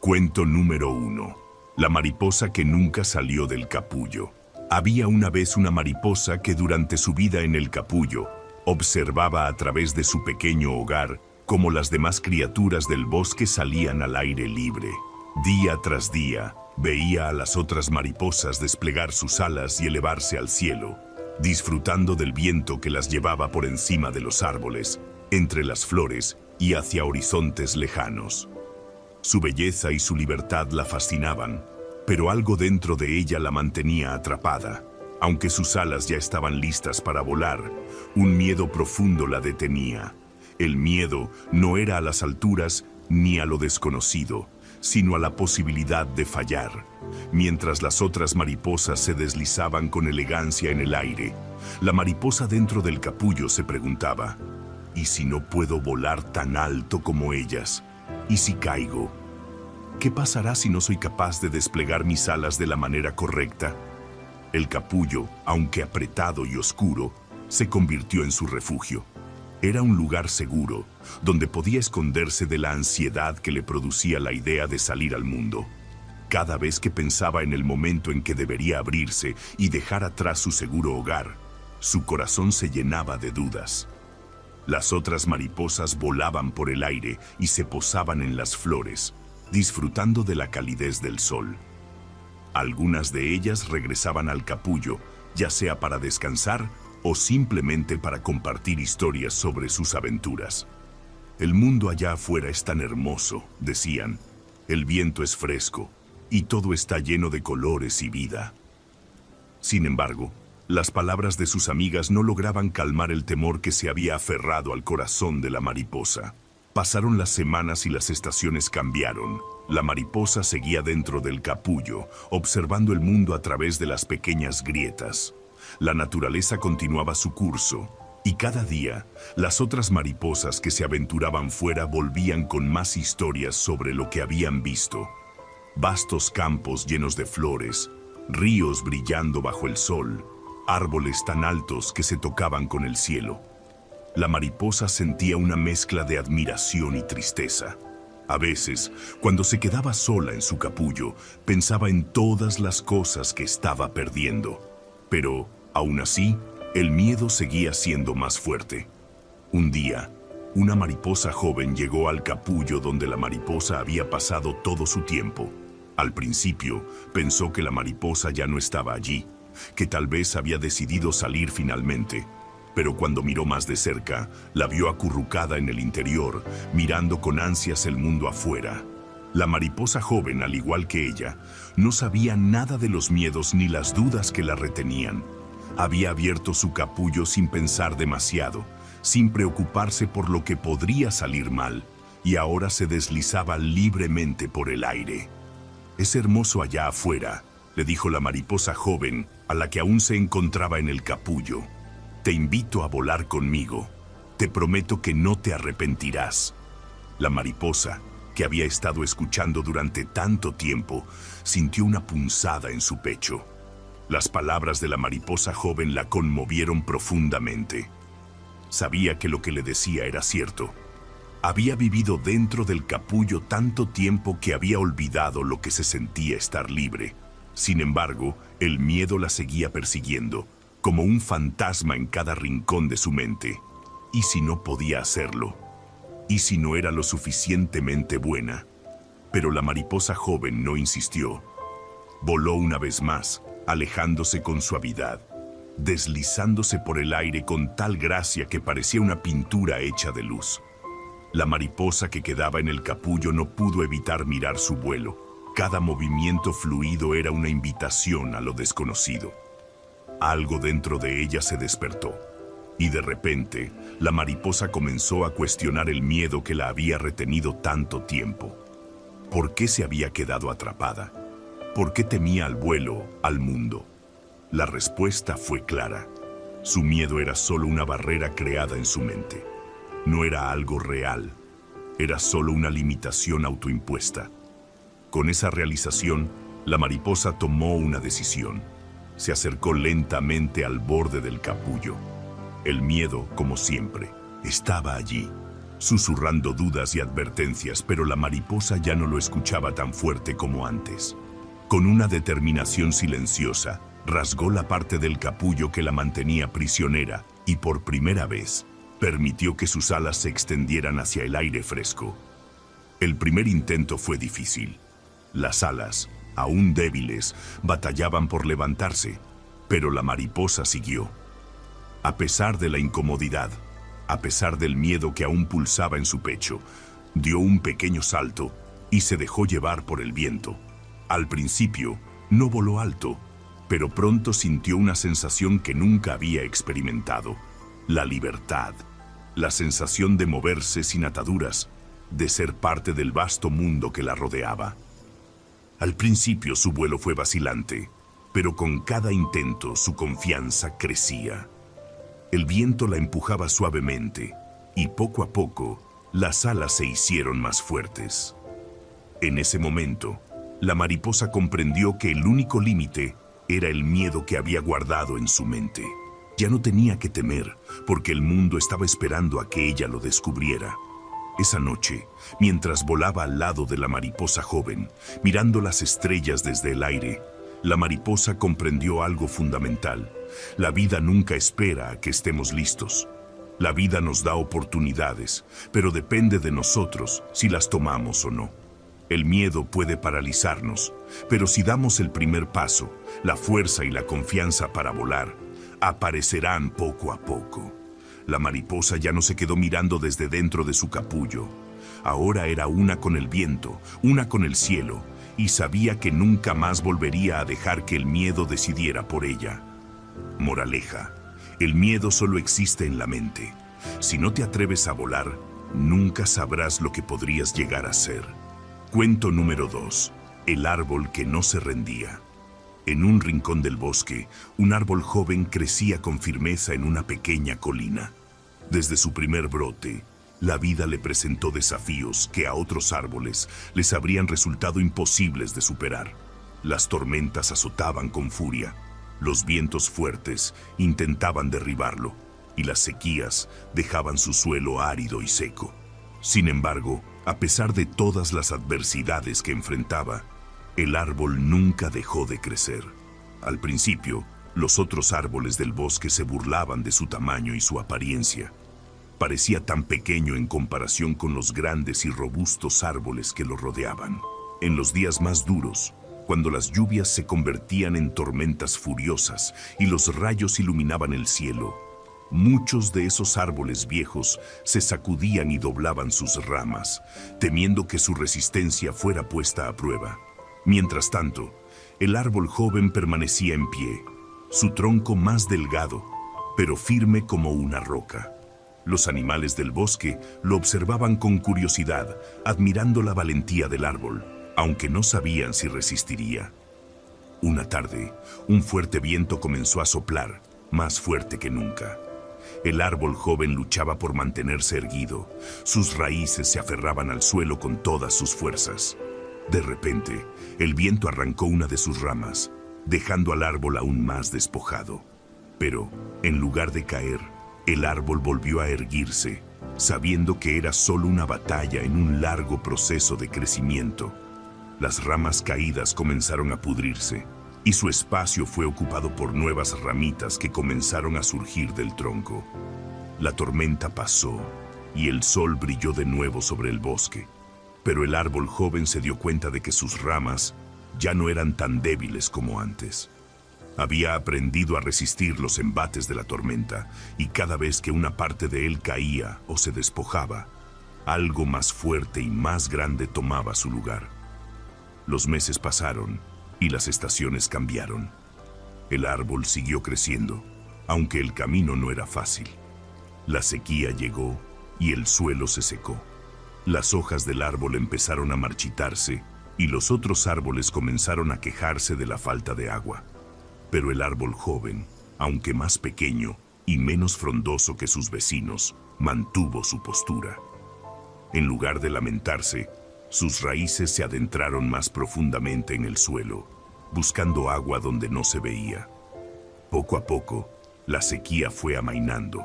Cuento número 1. La mariposa que nunca salió del capullo. Había una vez una mariposa que durante su vida en el capullo observaba a través de su pequeño hogar cómo las demás criaturas del bosque salían al aire libre. Día tras día, veía a las otras mariposas desplegar sus alas y elevarse al cielo, disfrutando del viento que las llevaba por encima de los árboles, entre las flores y hacia horizontes lejanos. Su belleza y su libertad la fascinaban, pero algo dentro de ella la mantenía atrapada. Aunque sus alas ya estaban listas para volar, un miedo profundo la detenía. El miedo no era a las alturas ni a lo desconocido, sino a la posibilidad de fallar. Mientras las otras mariposas se deslizaban con elegancia en el aire, la mariposa dentro del capullo se preguntaba: ¿y si no puedo volar tan alto como ellas? ¿Y si caigo? ¿Qué pasará si no soy capaz de desplegar mis alas de la manera correcta? El capullo, aunque apretado y oscuro, se convirtió en su refugio. Era un lugar seguro, donde podía esconderse de la ansiedad que le producía la idea de salir al mundo. Cada vez que pensaba en el momento en que debería abrirse y dejar atrás su seguro hogar, su corazón se llenaba de dudas. Las otras mariposas volaban por el aire y se posaban en las flores, disfrutando de la calidez del sol. Algunas de ellas regresaban al capullo, ya sea para descansar o simplemente para compartir historias sobre sus aventuras. El mundo allá afuera es tan hermoso, decían. El viento es fresco y todo está lleno de colores y vida. Sin embargo, las palabras de sus amigas no lograban calmar el temor que se había aferrado al corazón de la mariposa. Pasaron las semanas y las estaciones cambiaron. La mariposa seguía dentro del capullo, observando el mundo a través de las pequeñas grietas. La naturaleza continuaba su curso, y cada día, las otras mariposas que se aventuraban fuera volvían con más historias sobre lo que habían visto. Vastos campos llenos de flores, ríos brillando bajo el sol, árboles tan altos que se tocaban con el cielo. La mariposa sentía una mezcla de admiración y tristeza. A veces, cuando se quedaba sola en su capullo, pensaba en todas las cosas que estaba perdiendo. Pero, aún así, el miedo seguía siendo más fuerte. Un día, una mariposa joven llegó al capullo donde la mariposa había pasado todo su tiempo. Al principio, pensó que la mariposa ya no estaba allí, que tal vez había decidido salir finalmente. Pero cuando miró más de cerca, la vio acurrucada en el interior, mirando con ansias el mundo afuera. La mariposa joven, al igual que ella, no sabía nada de los miedos ni las dudas que la retenían. Había abierto su capullo sin pensar demasiado, sin preocuparse por lo que podría salir mal, y ahora se deslizaba libremente por el aire. «Es hermoso allá afuera», le dijo la mariposa joven, a la que aún se encontraba en el capullo. «Te invito a volar conmigo. Te prometo que no te arrepentirás». La mariposa, que había estado escuchando durante tanto tiempo, sintió una punzada en su pecho. Las palabras de la mariposa joven la conmovieron profundamente. Sabía que lo que le decía era cierto. Había vivido dentro del capullo tanto tiempo que había olvidado lo que se sentía estar libre. Sin embargo, el miedo la seguía persiguiendo, como un fantasma en cada rincón de su mente. ¿Y si no podía hacerlo? ¿Y si no era lo suficientemente buena? Pero la mariposa joven no insistió. Voló una vez más, alejándose con suavidad, deslizándose por el aire con tal gracia que parecía una pintura hecha de luz. La mariposa que quedaba en el capullo no pudo evitar mirar su vuelo. Cada movimiento fluido era una invitación a lo desconocido. Algo dentro de ella se despertó, y de repente, la mariposa comenzó a cuestionar el miedo que la había retenido tanto tiempo. ¿Por qué se había quedado atrapada? ¿Por qué temía al vuelo, al mundo? La respuesta fue clara. Su miedo era solo una barrera creada en su mente. No era algo real, era solo una limitación autoimpuesta. Con esa realización, la mariposa tomó una decisión. Se acercó lentamente al borde del capullo. El miedo, como siempre, estaba allí, susurrando dudas y advertencias, pero la mariposa ya no lo escuchaba tan fuerte como antes. Con una determinación silenciosa, rasgó la parte del capullo que la mantenía prisionera y por primera vez permitió que sus alas se extendieran hacia el aire fresco. El primer intento fue difícil. Las alas, aún débiles, batallaban por levantarse, pero la mariposa siguió. A pesar de la incomodidad, a pesar del miedo que aún pulsaba en su pecho, dio un pequeño salto y se dejó llevar por el viento. Al principio, no voló alto, pero pronto sintió una sensación que nunca había experimentado: la libertad, la sensación de moverse sin ataduras, de ser parte del vasto mundo que la rodeaba. Al principio su vuelo fue vacilante, pero con cada intento su confianza crecía. El viento la empujaba suavemente y poco a poco las alas se hicieron más fuertes. En ese momento, la mariposa comprendió que el único límite era el miedo que había guardado en su mente. Ya no tenía que temer, porque el mundo estaba esperando a que ella lo descubriera. Esa noche, mientras volaba al lado de la mariposa joven, mirando las estrellas desde el aire, la mariposa comprendió algo fundamental. La vida nunca espera a que estemos listos. La vida nos da oportunidades, pero depende de nosotros si las tomamos o no. El miedo puede paralizarnos, pero si damos el primer paso, la fuerza y la confianza para volar aparecerán poco a poco. La mariposa ya no se quedó mirando desde dentro de su capullo. Ahora era una con el viento, una con el cielo, y sabía que nunca más volvería a dejar que el miedo decidiera por ella. Moraleja: el miedo solo existe en la mente. Si no te atreves a volar, nunca sabrás lo que podrías llegar a ser. Cuento número 2. El árbol que no se rendía. En un rincón del bosque, un árbol joven crecía con firmeza en una pequeña colina. Desde su primer brote, la vida le presentó desafíos que a otros árboles les habrían resultado imposibles de superar. Las tormentas azotaban con furia, los vientos fuertes intentaban derribarlo, y las sequías dejaban su suelo árido y seco. Sin embargo, a pesar de todas las adversidades que enfrentaba, el árbol nunca dejó de crecer. Al principio, los otros árboles del bosque se burlaban de su tamaño y su apariencia. Parecía tan pequeño en comparación con los grandes y robustos árboles que lo rodeaban. En los días más duros, cuando las lluvias se convertían en tormentas furiosas y los rayos iluminaban el cielo, muchos de esos árboles viejos se sacudían y doblaban sus ramas, temiendo que su resistencia fuera puesta a prueba. Mientras tanto, el árbol joven permanecía en pie, su tronco más delgado, pero firme como una roca. Los animales del bosque lo observaban con curiosidad, admirando la valentía del árbol, aunque no sabían si resistiría. Una tarde, un fuerte viento comenzó a soplar, más fuerte que nunca. El árbol joven luchaba por mantenerse erguido. Sus raíces se aferraban al suelo con todas sus fuerzas. De repente, el viento arrancó una de sus ramas, dejando al árbol aún más despojado. Pero, en lugar de caer, el árbol volvió a erguirse, sabiendo que era solo una batalla en un largo proceso de crecimiento. Las ramas caídas comenzaron a pudrirse, y su espacio fue ocupado por nuevas ramitas que comenzaron a surgir del tronco. La tormenta pasó, y el sol brilló de nuevo sobre el bosque. Pero el árbol joven se dio cuenta de que sus ramas ya no eran tan débiles como antes. Había aprendido a resistir los embates de la tormenta, y cada vez que una parte de él caía o se despojaba, algo más fuerte y más grande tomaba su lugar. Los meses pasaron y las estaciones cambiaron. El árbol siguió creciendo, aunque el camino no era fácil. La sequía llegó y el suelo se secó. Las hojas del árbol empezaron a marchitarse y los otros árboles comenzaron a quejarse de la falta de agua. Pero el árbol joven, aunque más pequeño y menos frondoso que sus vecinos, mantuvo su postura. En lugar de lamentarse, sus raíces se adentraron más profundamente en el suelo, buscando agua donde no se veía. Poco a poco, la sequía fue amainando,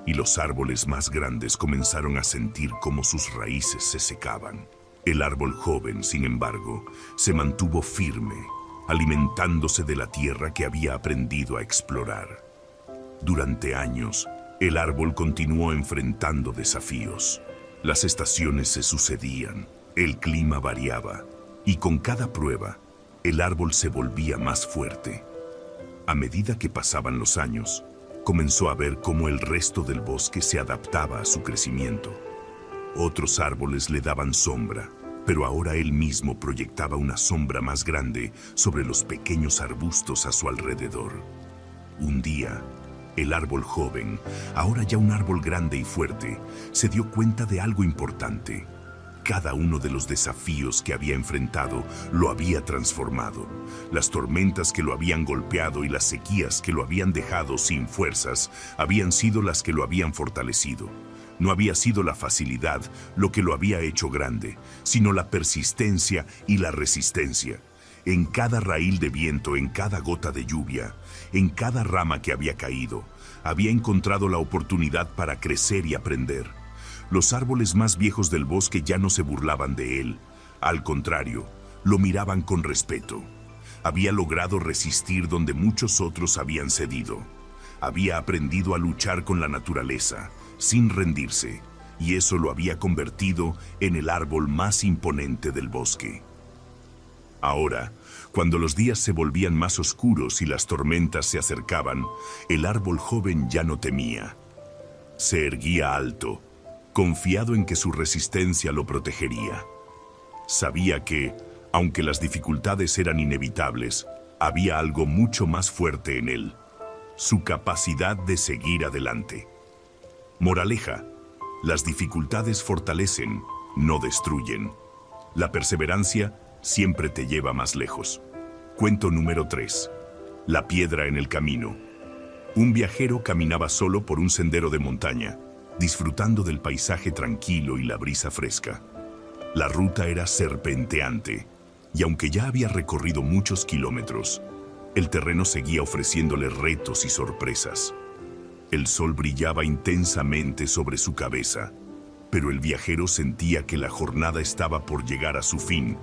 y los árboles más grandes comenzaron a sentir cómo sus raíces se secaban. El árbol joven, sin embargo, se mantuvo firme, alimentándose de la tierra que había aprendido a explorar. Durante años, el árbol continuó enfrentando desafíos. Las estaciones se sucedían, el clima variaba, y con cada prueba, el árbol se volvía más fuerte. A medida que pasaban los años, comenzó a ver cómo el resto del bosque se adaptaba a su crecimiento. Otros árboles le daban sombra, pero ahora él mismo proyectaba una sombra más grande sobre los pequeños arbustos a su alrededor. Un día, el árbol joven, ahora ya un árbol grande y fuerte, se dio cuenta de algo importante. Cada uno de los desafíos que había enfrentado lo había transformado. Las tormentas que lo habían golpeado y las sequías que lo habían dejado sin fuerzas habían sido las que lo habían fortalecido. No había sido la facilidad lo que lo había hecho grande, sino la persistencia y la resistencia. En cada raíl de viento, en cada gota de lluvia, en cada rama que había caído, había encontrado la oportunidad para crecer y aprender. Los árboles más viejos del bosque ya no se burlaban de él. Al contrario, lo miraban con respeto. Había logrado resistir donde muchos otros habían cedido. Había aprendido a luchar con la naturaleza, sin rendirse, y eso lo había convertido en el árbol más imponente del bosque. Ahora, cuando los días se volvían más oscuros y las tormentas se acercaban, el árbol joven ya no temía. Se erguía alto, confiado en que su resistencia lo protegería. Sabía que, aunque las dificultades eran inevitables, había algo mucho más fuerte en él: su capacidad de seguir adelante. Moraleja: las dificultades fortalecen, no destruyen. La perseverancia siempre te lleva más lejos. Cuento número 3. La piedra en el camino. Un viajero caminaba solo por un sendero de montaña, disfrutando del paisaje tranquilo y la brisa fresca. La ruta era serpenteante, y aunque ya había recorrido muchos kilómetros, el terreno seguía ofreciéndole retos y sorpresas. El sol brillaba intensamente sobre su cabeza, pero el viajero sentía que la jornada estaba por llegar a su fin,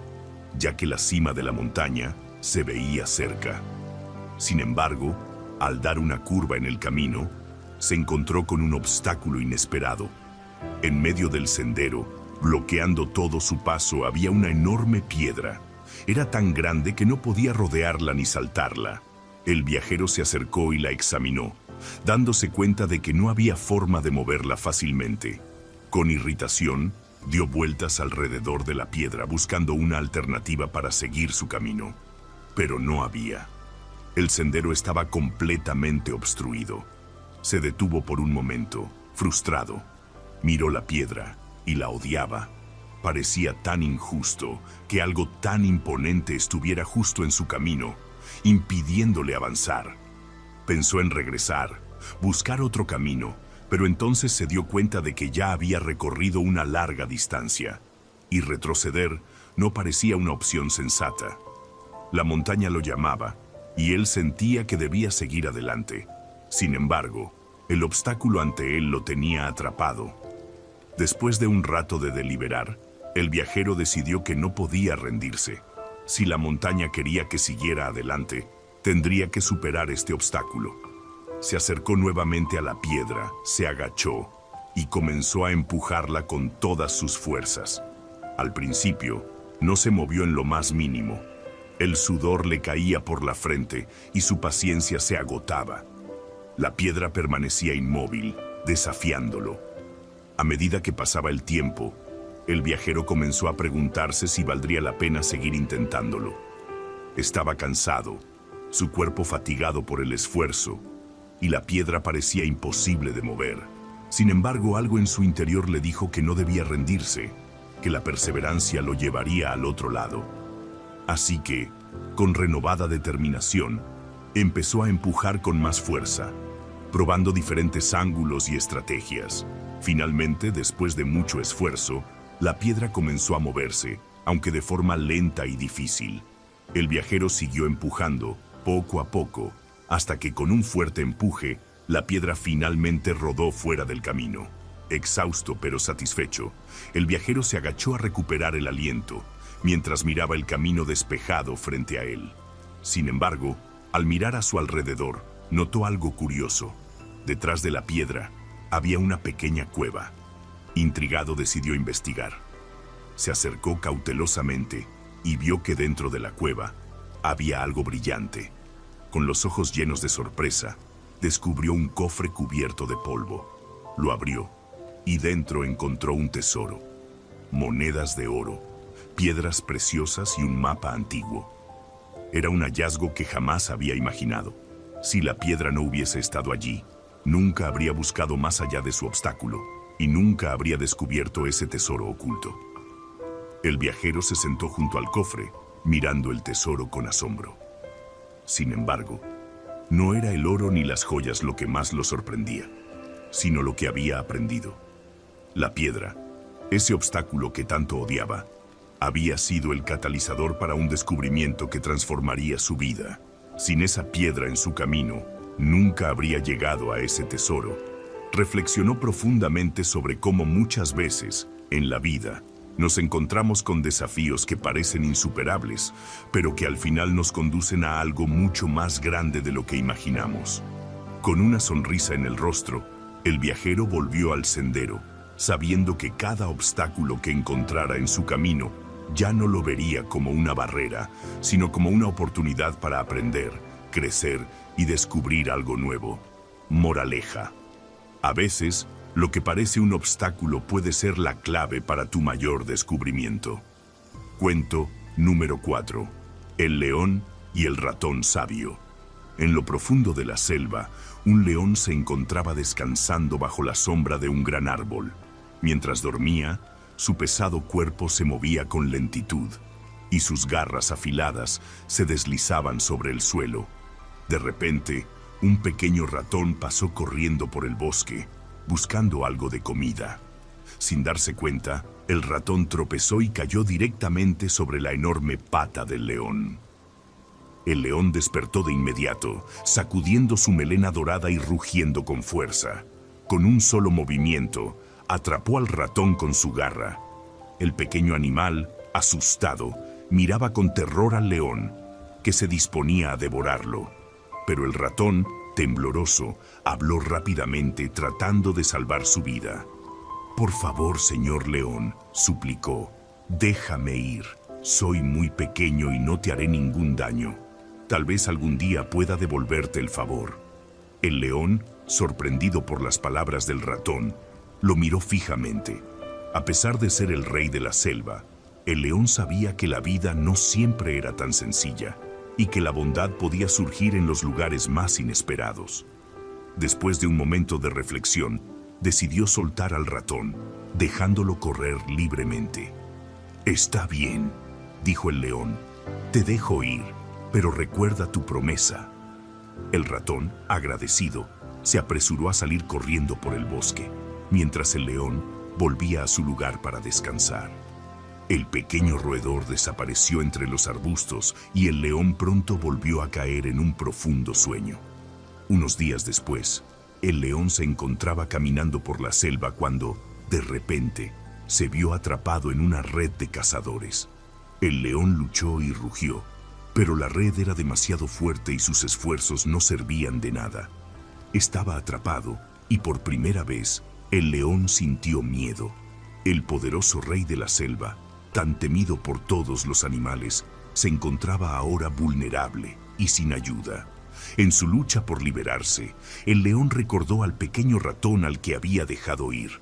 ya que la cima de la montaña se veía cerca. Sin embargo, al dar una curva en el camino, se encontró con un obstáculo inesperado. En medio del sendero, bloqueando todo su paso, había una enorme piedra. Era tan grande que no podía rodearla ni saltarla. El viajero se acercó y la examinó, dándose cuenta de que no había forma de moverla fácilmente. Con irritación, dio vueltas alrededor de la piedra buscando una alternativa para seguir su camino. Pero no había. El sendero estaba completamente obstruido. Se detuvo por un momento, frustrado. Miró la piedra y la odiaba. Parecía tan injusto que algo tan imponente estuviera justo en su camino, impidiéndole avanzar. Pensó en regresar, buscar otro camino, pero entonces se dio cuenta de que ya había recorrido una larga distancia, y retroceder no parecía una opción sensata. La montaña lo llamaba, y él sentía que debía seguir adelante. Sin embargo, el obstáculo ante él lo tenía atrapado. Después de un rato de deliberar, el viajero decidió que no podía rendirse. Si la montaña quería que siguiera adelante, tendría que superar este obstáculo. Se acercó nuevamente a la piedra, se agachó y comenzó a empujarla con todas sus fuerzas. Al principio, no se movió en lo más mínimo. El sudor le caía por la frente y su paciencia se agotaba. La piedra permanecía inmóvil, desafiándolo. A medida que pasaba el tiempo, el viajero comenzó a preguntarse si valdría la pena seguir intentándolo. Estaba cansado, su cuerpo fatigado por el esfuerzo, y la piedra parecía imposible de mover. Sin embargo, algo en su interior le dijo que no debía rendirse, que la perseverancia lo llevaría al otro lado. Así que, con renovada determinación, empezó a empujar con más fuerza, probando diferentes ángulos y estrategias. Finalmente, después de mucho esfuerzo, la piedra comenzó a moverse, aunque de forma lenta y difícil. El viajero siguió empujando, poco a poco, hasta que con un fuerte empuje, La piedra finalmente rodó fuera del camino. Exhausto pero satisfecho, el viajero se agachó a recuperar el aliento, mientras miraba el camino despejado frente a él. Sin embargo, al mirar a su alrededor, notó algo curioso. Detrás de la piedra había una pequeña cueva. Intrigado, decidió investigar. Se acercó cautelosamente y vio que dentro de la cueva había algo brillante. Con los ojos llenos de sorpresa, descubrió un cofre cubierto de polvo. Lo abrió y dentro encontró un tesoro: monedas de oro, piedras preciosas y un mapa antiguo. Era un hallazgo que jamás había imaginado. Si la piedra no hubiese estado allí, nunca habría buscado más allá de su obstáculo y nunca habría descubierto ese tesoro oculto. El viajero se sentó junto al cofre, mirando el tesoro con asombro. Sin embargo, no era el oro ni las joyas lo que más lo sorprendía, sino lo que había aprendido. La piedra, ese obstáculo que tanto odiaba, había sido el catalizador para un descubrimiento que transformaría su vida. Sin esa piedra en su camino, nunca habría llegado a ese tesoro. Reflexionó profundamente sobre cómo muchas veces, en la vida, nos encontramos con desafíos que parecen insuperables, pero que al final nos conducen a algo mucho más grande de lo que imaginamos. Con una sonrisa en el rostro, el viajero volvió al sendero, sabiendo que cada obstáculo que encontrara en su camino ya no lo vería como una barrera, sino como una oportunidad para aprender, crecer y descubrir algo nuevo. Moraleja: a veces, lo que parece un obstáculo puede ser la clave para tu mayor descubrimiento. Cuento número 4. El león y el ratón sabio. En lo profundo de la selva, un león se encontraba descansando bajo la sombra de un gran árbol. Mientras dormía, su pesado cuerpo se movía con lentitud, y sus garras afiladas se deslizaban sobre el suelo. De repente, un pequeño ratón pasó corriendo por el bosque, buscando algo de comida. Sin darse cuenta, el ratón tropezó y cayó directamente sobre la enorme pata del león. El león despertó de inmediato, sacudiendo su melena dorada y rugiendo con fuerza. Con un solo movimiento, atrapó al ratón con su garra. El pequeño animal, asustado, miraba con terror al león, que se disponía a devorarlo. Pero el ratón, tembloroso, habló rápidamente tratando de salvar su vida. «Por favor, señor león», suplicó, «déjame ir. Soy muy pequeño y no te haré ningún daño. Tal vez algún día pueda devolverte el favor». El león, sorprendido por las palabras del ratón, lo miró fijamente. A pesar de ser el rey de la selva, el león sabía que la vida no siempre era tan sencilla y que la bondad podía surgir en los lugares más inesperados. Después de un momento de reflexión, decidió soltar al ratón, dejándolo correr libremente. «Está bien», dijo el león, «te dejo ir, pero recuerda tu promesa». El ratón, agradecido, se apresuró a salir corriendo por el bosque, mientras el león volvía a su lugar para descansar. El pequeño roedor desapareció entre los arbustos y el león pronto volvió a caer en un profundo sueño. Unos días después, el león se encontraba caminando por la selva cuando, de repente, se vio atrapado en una red de cazadores. El león luchó y rugió, pero la red era demasiado fuerte y sus esfuerzos no servían de nada. Estaba atrapado y por primera vez, el león sintió miedo. El poderoso rey de la selva, tan temido por todos los animales, se encontraba ahora vulnerable y sin ayuda. En su lucha por liberarse, el león recordó al pequeño ratón al que había dejado ir.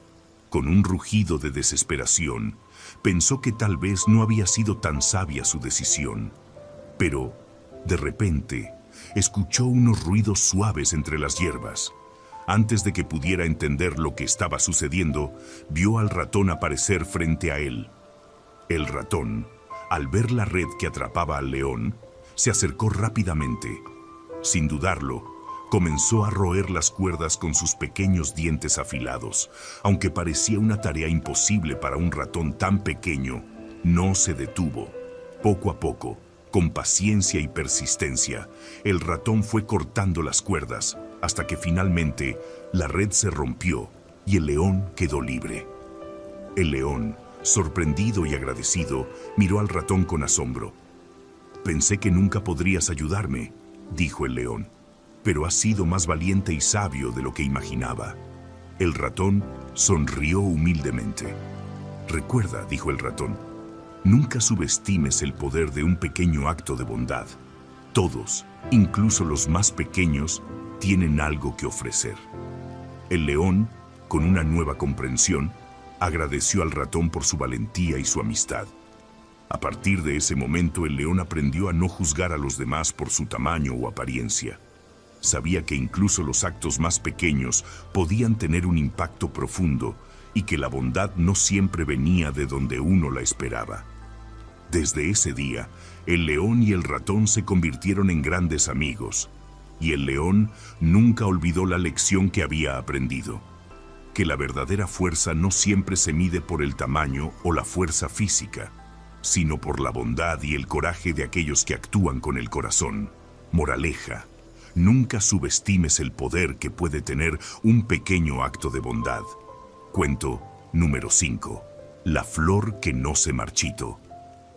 Con un rugido de desesperación, pensó que tal vez no había sido tan sabia su decisión. Pero, de repente, escuchó unos ruidos suaves entre las hierbas. Antes de que pudiera entender lo que estaba sucediendo, vio al ratón aparecer frente a él. El ratón, al ver la red que atrapaba al león, se acercó rápidamente. Sin dudarlo, comenzó a roer las cuerdas con sus pequeños dientes afilados. Aunque parecía una tarea imposible para un ratón tan pequeño, no se detuvo. Poco a poco, Con paciencia y persistencia, el ratón fue cortando las cuerdas hasta que finalmente la red se rompió y el león quedó libre. El león, sorprendido y agradecido, miró al ratón con asombro. «Pensé que nunca podrías ayudarme», dijo el león, «pero has sido más valiente y sabio de lo que imaginaba». El ratón sonrió humildemente. «Recuerda», dijo el ratón, «nunca subestimes el poder de un pequeño acto de bondad. Todos, incluso los más pequeños, tienen algo que ofrecer». El león, con una nueva comprensión, agradeció al ratón por su valentía y su amistad. A partir de ese momento, el león aprendió a no juzgar a los demás por su tamaño o apariencia. Sabía que incluso los actos más pequeños podían tener un impacto profundo y que la bondad no siempre venía de donde uno la esperaba. Desde ese día, el león y el ratón se convirtieron en grandes amigos, y el león nunca olvidó la lección que había aprendido: que la verdadera fuerza no siempre se mide por el tamaño o la fuerza física, sino por la bondad y el coraje de aquellos que actúan con el corazón. Moraleja: nunca subestimes el poder que puede tener un pequeño acto de bondad. Cuento número 5. La flor que no se marchitó.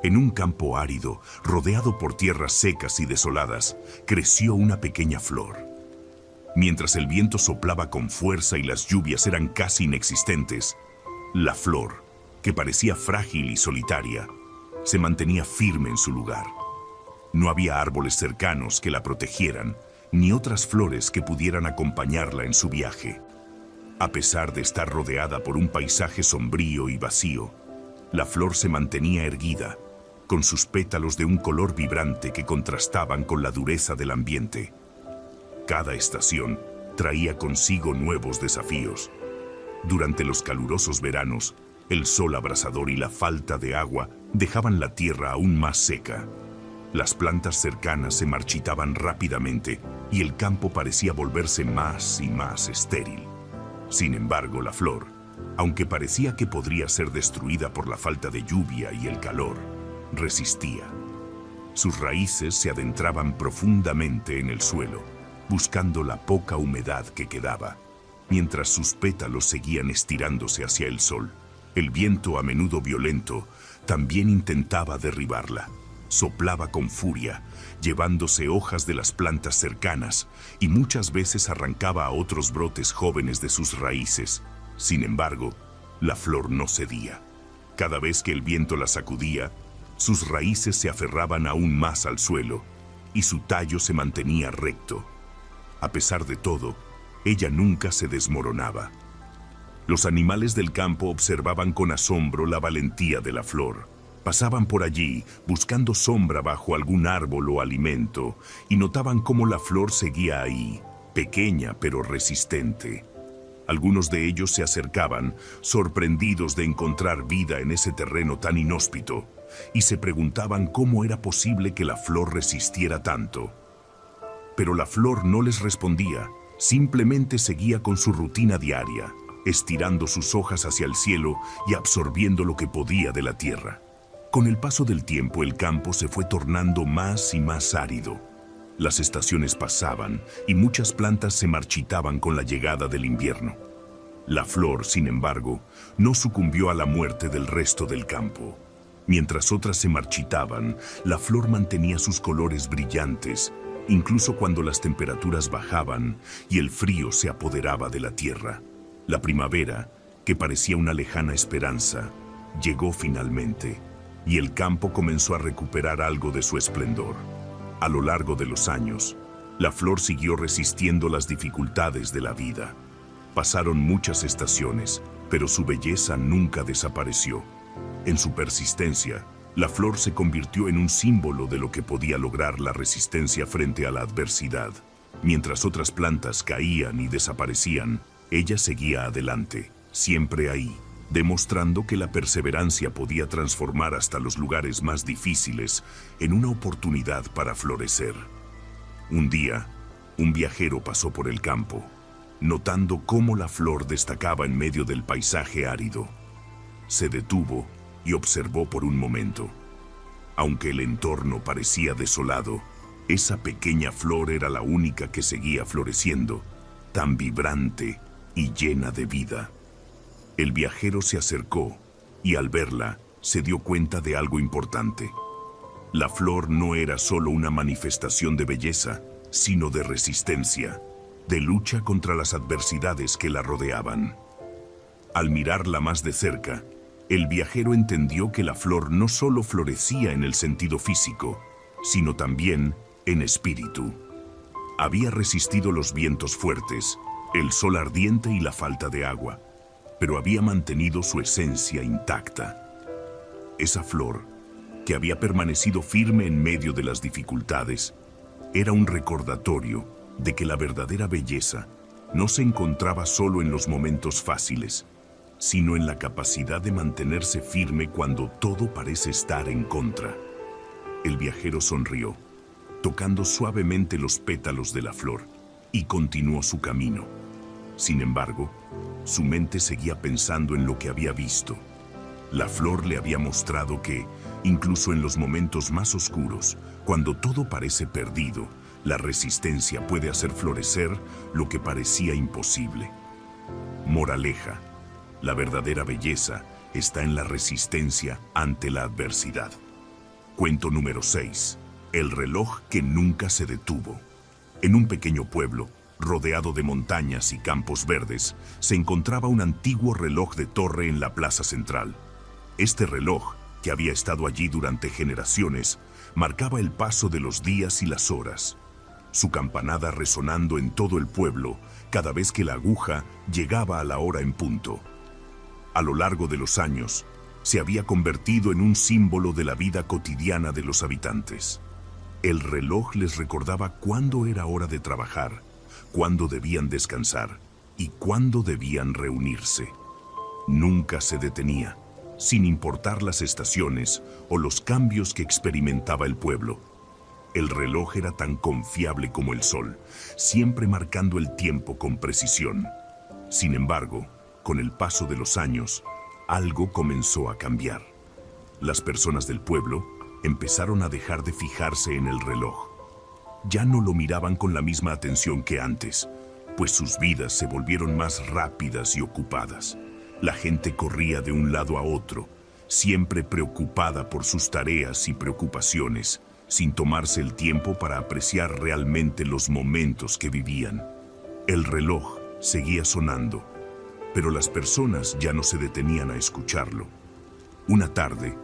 En un campo árido, rodeado por tierras secas y desoladas, creció una pequeña flor. Mientras el viento soplaba con fuerza y las lluvias eran casi inexistentes, la flor, que parecía frágil y solitaria, se mantenía firme en su lugar. No había árboles cercanos que la protegieran, ni otras flores que pudieran acompañarla en su viaje. A pesar de estar rodeada por un paisaje sombrío y vacío, la flor se mantenía erguida, con sus pétalos de un color vibrante que contrastaban con la dureza del ambiente. Cada estación traía consigo nuevos desafíos. Durante los calurosos veranos, el sol abrasador y la falta de agua dejaban la tierra aún más seca. Las plantas cercanas se marchitaban rápidamente y el campo parecía volverse más y más estéril. Sin embargo, la flor, aunque parecía que podría ser destruida por la falta de lluvia y el calor, resistía. Sus raíces se adentraban profundamente en el suelo, buscando la poca humedad que quedaba, mientras sus pétalos seguían estirándose hacia el sol. El viento, a menudo violento, también intentaba derribarla. Soplaba con furia, llevándose hojas de las plantas cercanas, y muchas veces arrancaba a otros brotes jóvenes de sus raíces. Sin embargo, la flor no cedía. Cada vez que el viento la sacudía, sus raíces se aferraban aún más al suelo, y su tallo se mantenía recto. A pesar de todo, ella nunca se desmoronaba. Los animales del campo observaban con asombro la valentía de la flor. Pasaban por allí, buscando sombra bajo algún árbol o alimento, y notaban cómo la flor seguía ahí, pequeña pero resistente. Algunos de ellos se acercaban, sorprendidos de encontrar vida en ese terreno tan inhóspito, y se preguntaban cómo era posible que la flor resistiera tanto. Pero la flor no les respondía, simplemente seguía con su rutina diaria, estirando sus hojas hacia el cielo y absorbiendo lo que podía de la tierra. Con el paso del tiempo, el campo se fue tornando más y más árido. Las estaciones pasaban y muchas plantas se marchitaban con la llegada del invierno. La flor, sin embargo, no sucumbió a la muerte del resto del campo. Mientras otras se marchitaban, la flor mantenía sus colores brillantes, incluso cuando las temperaturas bajaban y el frío se apoderaba de la tierra. La primavera, que parecía una lejana esperanza, llegó finalmente, y el campo comenzó a recuperar algo de su esplendor. A lo largo de los años, la flor siguió resistiendo las dificultades de la vida. Pasaron muchas estaciones, pero su belleza nunca desapareció. En su persistencia, la flor se convirtió en un símbolo de lo que podía lograr la resistencia frente a la adversidad. Mientras otras plantas caían y desaparecían, ella seguía adelante, siempre ahí, demostrando que la perseverancia podía transformar hasta los lugares más difíciles en una oportunidad para florecer. Un día, un viajero pasó por el campo, notando cómo la flor destacaba en medio del paisaje árido. Se detuvo y observó por un momento. Aunque el entorno parecía desolado, esa pequeña flor era la única que seguía floreciendo, tan vibrante y llena de vida. El viajero se acercó y al verla se dio cuenta de algo importante. La flor no era solo una manifestación de belleza, sino de resistencia, de lucha contra las adversidades que la rodeaban. Al mirarla más de cerca, el viajero entendió que la flor no solo florecía en el sentido físico, sino también en espíritu. Había resistido los vientos fuertes, el sol ardiente y la falta de agua, pero había mantenido su esencia intacta. Esa flor, que había permanecido firme en medio de las dificultades, era un recordatorio de que la verdadera belleza no se encontraba solo en los momentos fáciles, sino en la capacidad de mantenerse firme cuando todo parece estar en contra. El viajero sonrió, tocando suavemente los pétalos de la flor, y continuó su camino. Sin embargo, su mente seguía pensando en lo que había visto. La flor le había mostrado que, incluso en los momentos más oscuros, cuando todo parece perdido, la resistencia puede hacer florecer lo que parecía imposible. Moraleja: la verdadera belleza está en la resistencia ante la adversidad. Cuento número 6. El reloj que nunca se detuvo. En un pequeño pueblo, rodeado de montañas y campos verdes, se encontraba un antiguo reloj de torre en la plaza central. Este reloj, que había estado allí durante generaciones, marcaba el paso de los días y las horas, su campanada resonando en todo el pueblo cada vez que la aguja llegaba a la hora en punto. A lo largo de los años, se había convertido en un símbolo de la vida cotidiana de los habitantes. El reloj les recordaba cuándo era hora de trabajar, cuándo debían descansar y cuándo debían reunirse. Nunca se detenía, sin importar las estaciones o los cambios que experimentaba el pueblo. El reloj era tan confiable como el sol, siempre marcando el tiempo con precisión. Sin embargo, con el paso de los años, algo comenzó a cambiar. Las personas del pueblo empezaron a dejar de fijarse en el reloj. Ya no lo miraban con la misma atención que antes, pues sus vidas se volvieron más rápidas y ocupadas. La gente corría de un lado a otro, siempre preocupada por sus tareas y preocupaciones, sin tomarse el tiempo para apreciar realmente los momentos que vivían. El reloj seguía sonando, pero las personas ya no se detenían a escucharlo. Una tarde,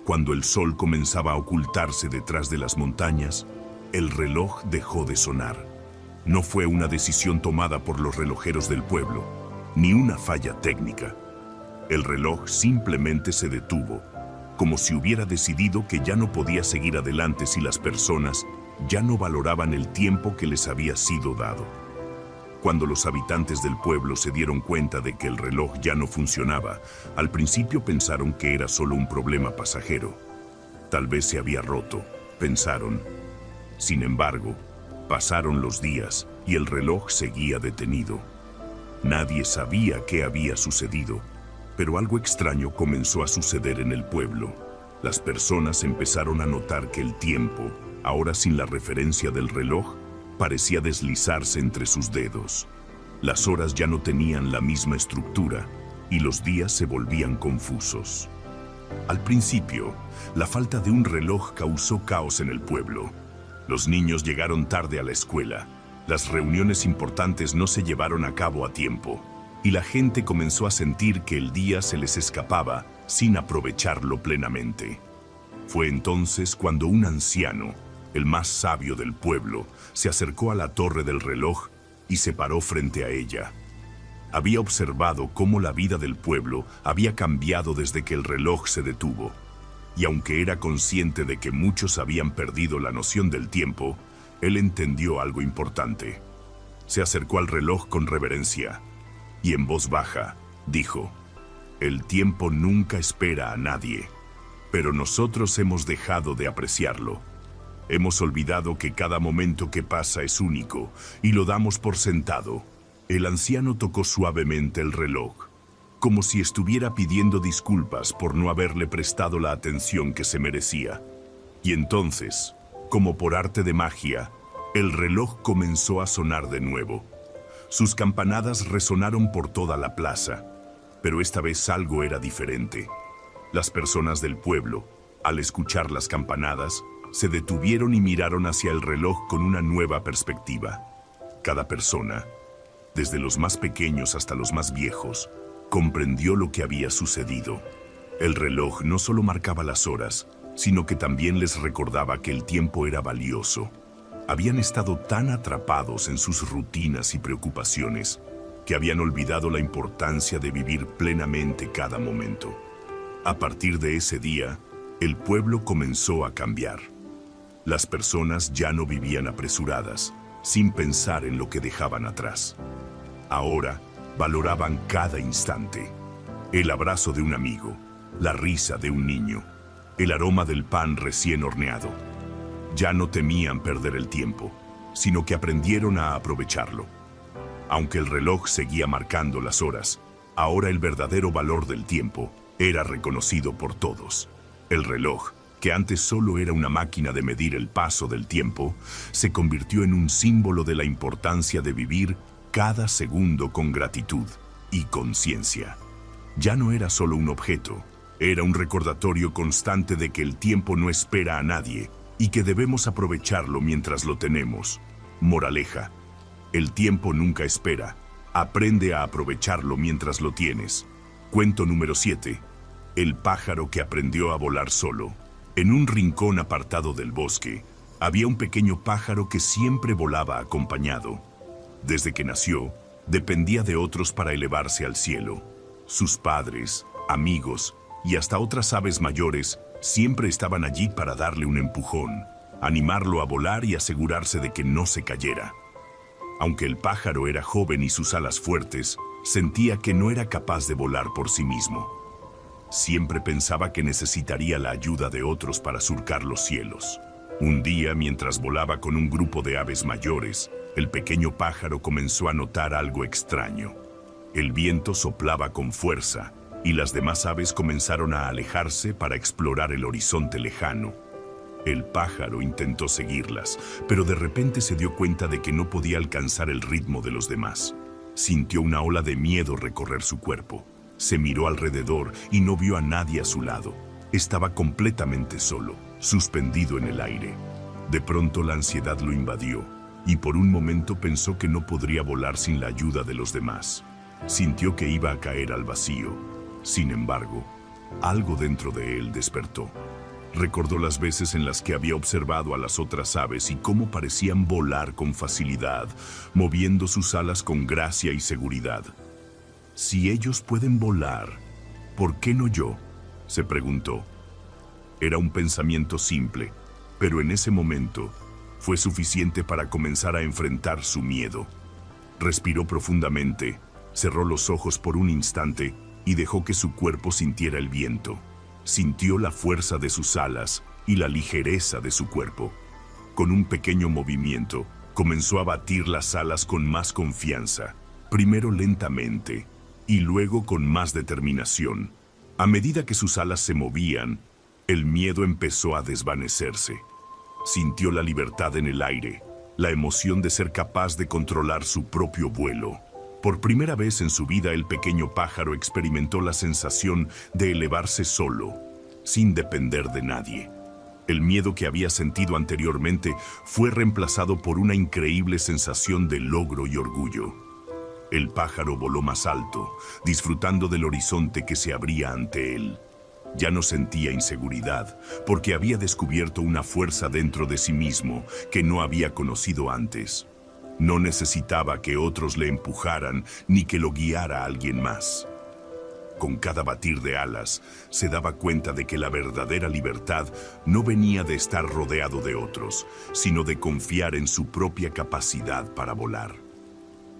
cuando el sol comenzaba a ocultarse detrás de las montañas, el reloj dejó de sonar. No fue una decisión tomada por los relojeros del pueblo, ni una falla técnica. El reloj simplemente se detuvo, como si hubiera decidido que ya no podía seguir adelante si las personas ya no valoraban el tiempo que les había sido dado. Cuando los habitantes del pueblo se dieron cuenta de que el reloj ya no funcionaba, al principio pensaron que era solo un problema pasajero. Tal vez se había roto, pensaron. Sin embargo, pasaron los días y el reloj seguía detenido. Nadie sabía qué había sucedido, pero algo extraño comenzó a suceder en el pueblo. Las personas empezaron a notar que el tiempo, ahora sin la referencia del reloj, parecía deslizarse entre sus dedos. Las horas ya no tenían la misma estructura y los días se volvían confusos. Al principio, la falta de un reloj causó caos en el pueblo. Los niños llegaron tarde a la escuela, las reuniones importantes no se llevaron a cabo a tiempo, y la gente comenzó a sentir que el día se les escapaba sin aprovecharlo plenamente. Fue entonces cuando un anciano, el más sabio del pueblo, se acercó a la torre del reloj y se paró frente a ella. Había observado cómo la vida del pueblo había cambiado desde que el reloj se detuvo, y aunque era consciente de que muchos habían perdido la noción del tiempo, él entendió algo importante. Se acercó al reloj con reverencia y en voz baja dijo: «El tiempo nunca espera a nadie, pero nosotros hemos dejado de apreciarlo. Hemos olvidado que cada momento que pasa es único y lo damos por sentado». El anciano tocó suavemente el reloj, como si estuviera pidiendo disculpas por no haberle prestado la atención que se merecía. Y entonces, como por arte de magia, el reloj comenzó a sonar de nuevo. Sus campanadas resonaron por toda la plaza, pero esta vez algo era diferente. Las personas del pueblo, al escuchar las campanadas, se detuvieron y miraron hacia el reloj con una nueva perspectiva. Cada persona, desde los más pequeños hasta los más viejos, comprendió lo que había sucedido. El reloj no solo marcaba las horas, sino que también les recordaba que el tiempo era valioso. Habían estado tan atrapados en sus rutinas y preocupaciones que habían olvidado la importancia de vivir plenamente cada momento. A partir de ese día, el pueblo comenzó a cambiar. Las personas ya no vivían apresuradas, sin pensar en lo que dejaban atrás. Ahora, valoraban cada instante. El abrazo de un amigo, la risa de un niño, el aroma del pan recién horneado. Ya no temían perder el tiempo, sino que aprendieron a aprovecharlo. Aunque el reloj seguía marcando las horas, ahora el verdadero valor del tiempo era reconocido por todos. El reloj, que antes solo era una máquina de medir el paso del tiempo, se convirtió en un símbolo de la importancia de vivir cada segundo con gratitud y conciencia. Ya no era solo un objeto, era un recordatorio constante de que el tiempo no espera a nadie y que debemos aprovecharlo mientras lo tenemos. Moraleja: el tiempo nunca espera. Aprende a aprovecharlo mientras lo tienes. Cuento número 7. El pájaro que aprendió a volar solo. En un rincón apartado del bosque, había un pequeño pájaro que siempre volaba acompañado. Desde que nació, dependía de otros para elevarse al cielo. Sus padres, amigos y hasta otras aves mayores siempre estaban allí para darle un empujón, animarlo a volar y asegurarse de que no se cayera. Aunque el pájaro era joven y sus alas fuertes, sentía que no era capaz de volar por sí mismo. Siempre pensaba que necesitaría la ayuda de otros para surcar los cielos. Un día, mientras volaba con un grupo de aves mayores, el pequeño pájaro comenzó a notar algo extraño. El viento soplaba con fuerza y las demás aves comenzaron a alejarse para explorar el horizonte lejano. El pájaro intentó seguirlas, pero de repente se dio cuenta de que no podía alcanzar el ritmo de los demás. Sintió una ola de miedo recorrer su cuerpo. Se miró alrededor y no vio a nadie a su lado. Estaba completamente solo, suspendido en el aire. De pronto la ansiedad lo invadió y por un momento pensó que no podría volar sin la ayuda de los demás. Sintió que iba a caer al vacío. Sin embargo, algo dentro de él despertó. Recordó las veces en las que había observado a las otras aves y cómo parecían volar con facilidad, moviendo sus alas con gracia y seguridad. Si ellos pueden volar, ¿por qué no yo?, se preguntó. Era un pensamiento simple, pero en ese momento fue suficiente para comenzar a enfrentar su miedo. Respiró profundamente, cerró los ojos por un instante y dejó que su cuerpo sintiera el viento. Sintió la fuerza de sus alas y la ligereza de su cuerpo. Con un pequeño movimiento, comenzó a batir las alas con más confianza, primero lentamente y luego con más determinación. A medida que sus alas se movían, el miedo empezó a desvanecerse. Sintió la libertad en el aire, la emoción de ser capaz de controlar su propio vuelo. Por primera vez en su vida, el pequeño pájaro experimentó la sensación de elevarse solo, sin depender de nadie. El miedo que había sentido anteriormente fue reemplazado por una increíble sensación de logro y orgullo. El pájaro voló más alto, disfrutando del horizonte que se abría ante él. Ya no sentía inseguridad, porque había descubierto una fuerza dentro de sí mismo que no había conocido antes. No necesitaba que otros le empujaran ni que lo guiara alguien más. Con cada batir de alas, se daba cuenta de que la verdadera libertad no venía de estar rodeado de otros, sino de confiar en su propia capacidad para volar.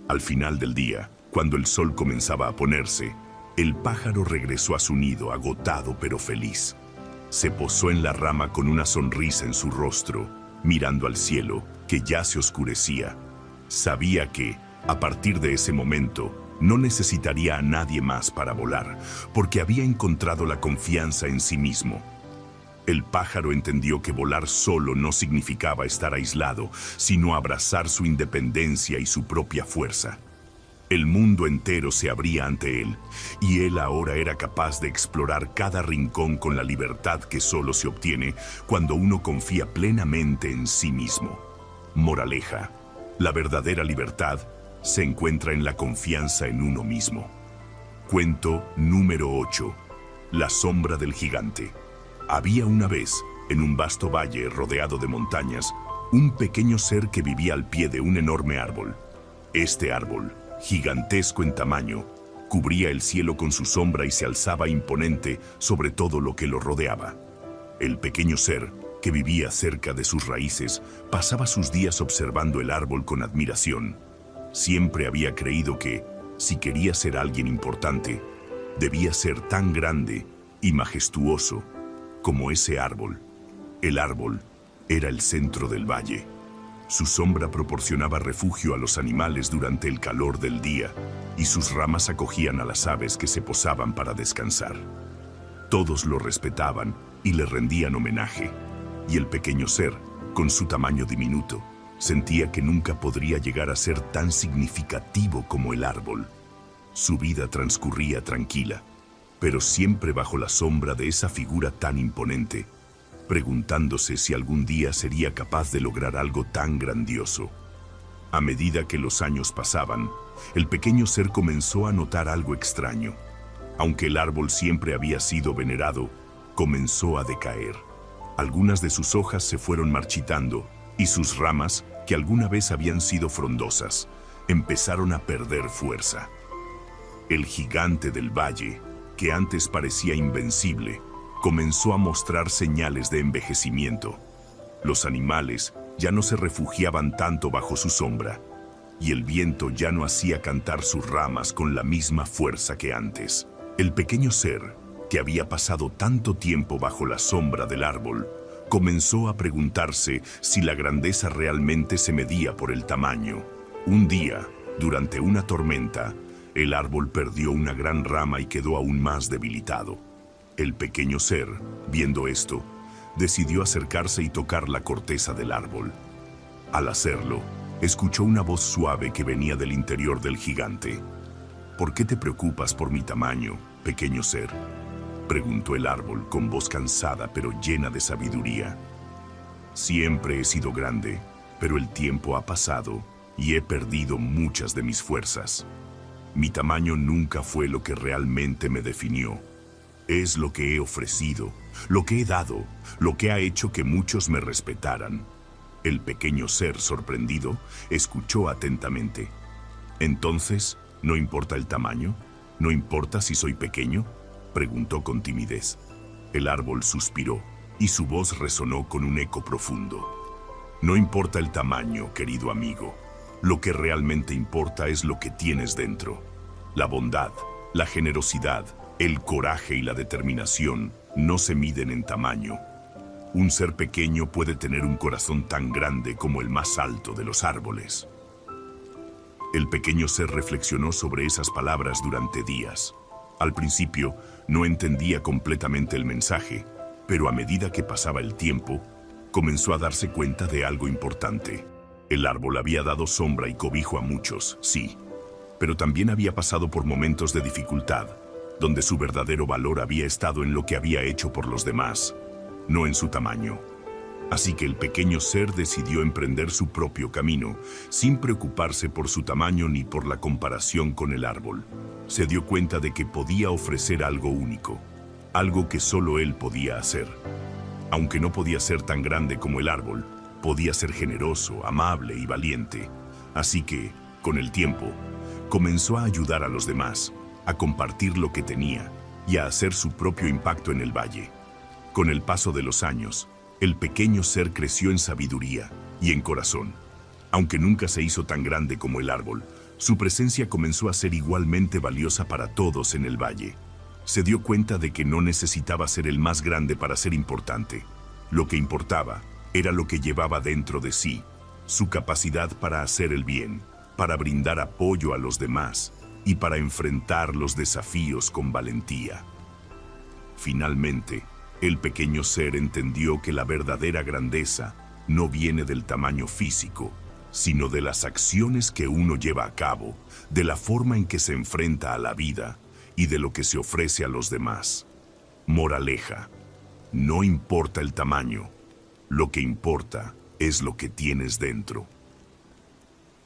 Al final del día, cuando el sol comenzaba a ponerse, el pájaro regresó a su nido agotado pero feliz. Se posó en la rama con una sonrisa en su rostro, mirando al cielo, que ya se oscurecía. Sabía que, a partir de ese momento, no necesitaría a nadie más para volar, porque había encontrado la confianza en sí mismo. El pájaro entendió que volar solo no significaba estar aislado, sino abrazar su independencia y su propia fuerza. El mundo entero se abría ante él, y él ahora era capaz de explorar cada rincón con la libertad que solo se obtiene cuando uno confía plenamente en sí mismo. Moraleja: la verdadera libertad se encuentra en la confianza en uno mismo. Cuento número 8. La sombra del gigante. Había una vez, en un vasto valle rodeado de montañas, un pequeño ser que vivía al pie de un enorme árbol. Este árbol, gigantesco en tamaño, cubría el cielo con su sombra y se alzaba imponente sobre todo lo que lo rodeaba. El pequeño ser, que vivía cerca de sus raíces, pasaba sus días observando el árbol con admiración. Siempre había creído que, si quería ser alguien importante, debía ser tan grande y majestuoso como ese árbol. El árbol era el centro del valle. Su sombra proporcionaba refugio a los animales durante el calor del día, y sus ramas acogían a las aves que se posaban para descansar. Todos lo respetaban y le rendían homenaje, y el pequeño ser, con su tamaño diminuto, sentía que nunca podría llegar a ser tan significativo como el árbol. Su vida transcurría tranquila, pero siempre bajo la sombra de esa figura tan imponente, preguntándose si algún día sería capaz de lograr algo tan grandioso. A medida que los años pasaban, el pequeño ser comenzó a notar algo extraño. Aunque el árbol siempre había sido venerado, comenzó a decaer. Algunas de sus hojas se fueron marchitando y sus ramas, que alguna vez habían sido frondosas, empezaron a perder fuerza. El gigante del valle, que antes parecía invencible, comenzó a mostrar señales de envejecimiento. Los animales ya no se refugiaban tanto bajo su sombra, y el viento ya no hacía cantar sus ramas con la misma fuerza que antes. El pequeño ser, que había pasado tanto tiempo bajo la sombra del árbol, comenzó a preguntarse si la grandeza realmente se medía por el tamaño. Un día, durante una tormenta, el árbol perdió una gran rama y quedó aún más debilitado. El pequeño ser, viendo esto, decidió acercarse y tocar la corteza del árbol. Al hacerlo, escuchó una voz suave que venía del interior del gigante. ¿Por qué te preocupas por mi tamaño, pequeño ser?, preguntó el árbol con voz cansada pero llena de sabiduría. Siempre he sido grande, pero el tiempo ha pasado y he perdido muchas de mis fuerzas. Mi tamaño nunca fue lo que realmente me definió. Es lo que he ofrecido, lo que he dado, lo que ha hecho que muchos me respetaran. El pequeño ser, sorprendido, escuchó atentamente. Entonces, ¿no importa el tamaño? ¿No importa si soy pequeño?, preguntó con timidez. El árbol suspiró, y su voz resonó con un eco profundo. No importa el tamaño, querido amigo. Lo que realmente importa es lo que tienes dentro. La bondad, la generosidad, el coraje y la determinación no se miden en tamaño. Un ser pequeño puede tener un corazón tan grande como el más alto de los árboles. El pequeño ser reflexionó sobre esas palabras durante días. Al principio, no entendía completamente el mensaje, pero a medida que pasaba el tiempo, comenzó a darse cuenta de algo importante. El árbol había dado sombra y cobijo a muchos, sí, pero también había pasado por momentos de dificultad, donde su verdadero valor había estado en lo que había hecho por los demás, no en su tamaño. Así que el pequeño ser decidió emprender su propio camino, sin preocuparse por su tamaño ni por la comparación con el árbol. Se dio cuenta de que podía ofrecer algo único, algo que solo él podía hacer. Aunque no podía ser tan grande como el árbol, podía ser generoso, amable y valiente. Así que, con el tiempo, comenzó a ayudar a los demás, a compartir lo que tenía y a hacer su propio impacto en el valle. Con el paso de los años, el pequeño ser creció en sabiduría y en corazón. Aunque nunca se hizo tan grande como el árbol, su presencia comenzó a ser igualmente valiosa para todos en el valle. Se dio cuenta de que no necesitaba ser el más grande para ser importante. Lo que importaba era lo que llevaba dentro de sí, su capacidad para hacer el bien, para brindar apoyo a los demás y para enfrentar los desafíos con valentía. Finalmente, El pequeño ser entendió que la verdadera grandeza no viene del tamaño físico, sino de las acciones que uno lleva a cabo, de la forma en que se enfrenta a la vida y de lo que se ofrece a los demás. Moraleja: no importa el tamaño, lo que importa es lo que tienes dentro.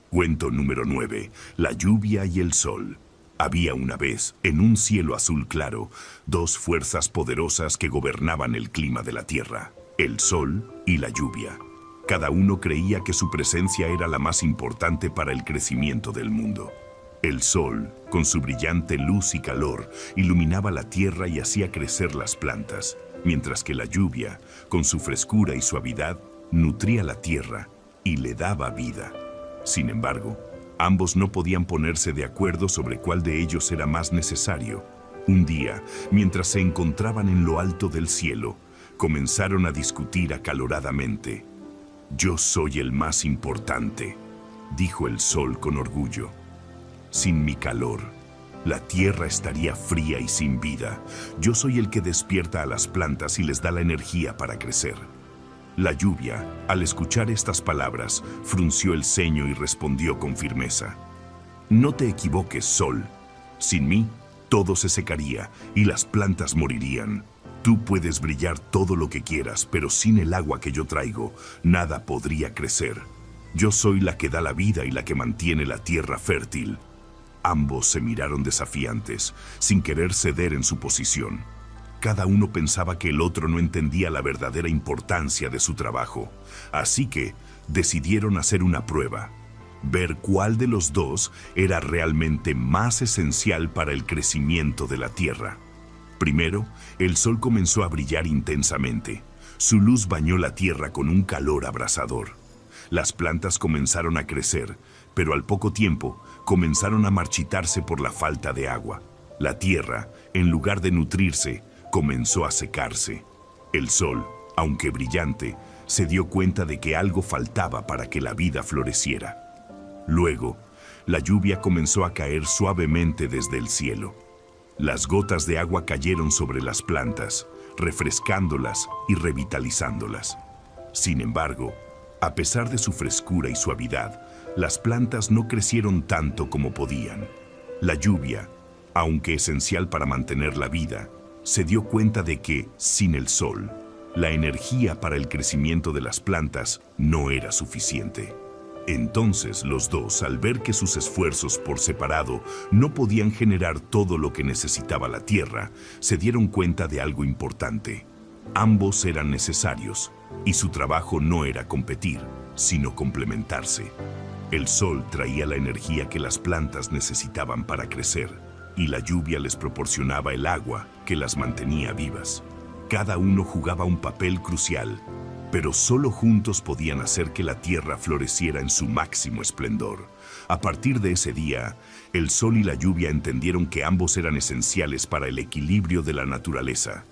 Cuento número 9. La lluvia y el sol. Había una vez, en un cielo azul claro, dos fuerzas poderosas que gobernaban el clima de la tierra: el sol y la lluvia. Cada uno creía que su presencia era la más importante para el crecimiento del mundo. El sol, con su brillante luz y calor, iluminaba la tierra y hacía crecer las plantas, mientras que la lluvia, con su frescura y suavidad, nutría la tierra y le daba vida. Sin embargo, ambos no podían ponerse de acuerdo sobre cuál de ellos era más necesario. Un día, mientras se encontraban en lo alto del cielo, comenzaron a discutir acaloradamente. «Yo soy el más importante», dijo el sol con orgullo. «Sin mi calor, la tierra estaría fría y sin vida. Yo soy el que despierta a las plantas y les da la energía para crecer». La lluvia, al escuchar estas palabras, frunció el ceño y respondió con firmeza: «No te equivoques, sol. Sin mí, todo se secaría y las plantas morirían. Tú puedes brillar todo lo que quieras, pero sin el agua que yo traigo, nada podría crecer. Yo soy la que da la vida y la que mantiene la tierra fértil». Ambos se miraron desafiantes, sin querer ceder en su posición. Cada uno pensaba que el otro no entendía la verdadera importancia de su trabajo. Así que decidieron hacer una prueba: ver cuál de los dos era realmente más esencial para el crecimiento de la tierra. Primero, el sol comenzó a brillar intensamente. Su luz bañó la tierra con un calor abrasador. Las plantas comenzaron a crecer, pero al poco tiempo comenzaron a marchitarse por la falta de agua. La tierra, en lugar de nutrirse, comenzó a secarse. El sol, aunque brillante, se dio cuenta de que algo faltaba para que la vida floreciera. Luego, la lluvia comenzó a caer suavemente desde el cielo. Las gotas de agua cayeron sobre las plantas, refrescándolas y revitalizándolas. Sin embargo, a pesar de su frescura y suavidad, las plantas no crecieron tanto como podían. La lluvia, aunque esencial para mantener la vida, se dio cuenta de que, sin el sol, la energía para el crecimiento de las plantas no era suficiente. Entonces los dos, al ver que sus esfuerzos por separado no podían generar todo lo que necesitaba la tierra, se dieron cuenta de algo importante. Ambos eran necesarios, y su trabajo no era competir, sino complementarse. El sol traía la energía que las plantas necesitaban para crecer, y la lluvia les proporcionaba el agua que las mantenía vivas. Cada uno jugaba un papel crucial, pero solo juntos podían hacer que la tierra floreciera en su máximo esplendor. A partir de ese día, el sol y la lluvia entendieron que ambos eran esenciales para el equilibrio de la naturaleza.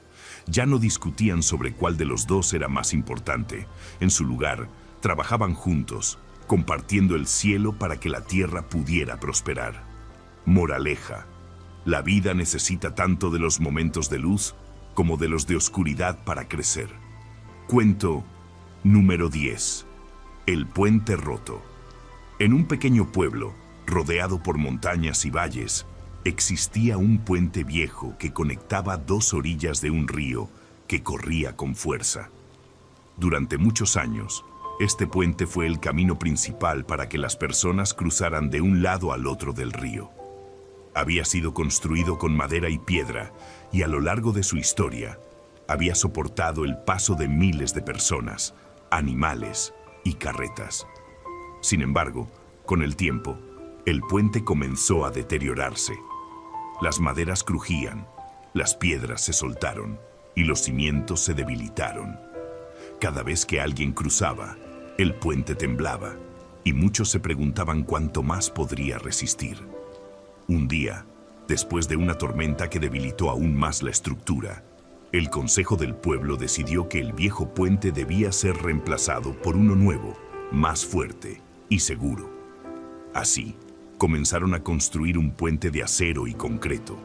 Ya no discutían sobre cuál de los dos era más importante. En su lugar, trabajaban juntos, compartiendo el cielo para que la tierra pudiera prosperar. Moraleja: la vida necesita tanto de los momentos de luz como de los de oscuridad para crecer. Cuento número 10. El puente roto. En un pequeño pueblo, rodeado por montañas y valles, existía un puente viejo que conectaba dos orillas de un río que corría con fuerza. Durante muchos años, este puente fue el camino principal para que las personas cruzaran de un lado al otro del río. Había sido construido con madera y piedra, y a lo largo de su historia, había soportado el paso de miles de personas, animales y carretas. Sin embargo, con el tiempo, el puente comenzó a deteriorarse. Las maderas crujían, las piedras se soltaron y los cimientos se debilitaron. Cada vez que alguien cruzaba, el puente temblaba, y muchos se preguntaban cuánto más podría resistir. Un día, después de una tormenta que debilitó aún más la estructura, el consejo del pueblo decidió que el viejo puente debía ser reemplazado por uno nuevo, más fuerte y seguro. Así, comenzaron a construir un puente de acero y concreto.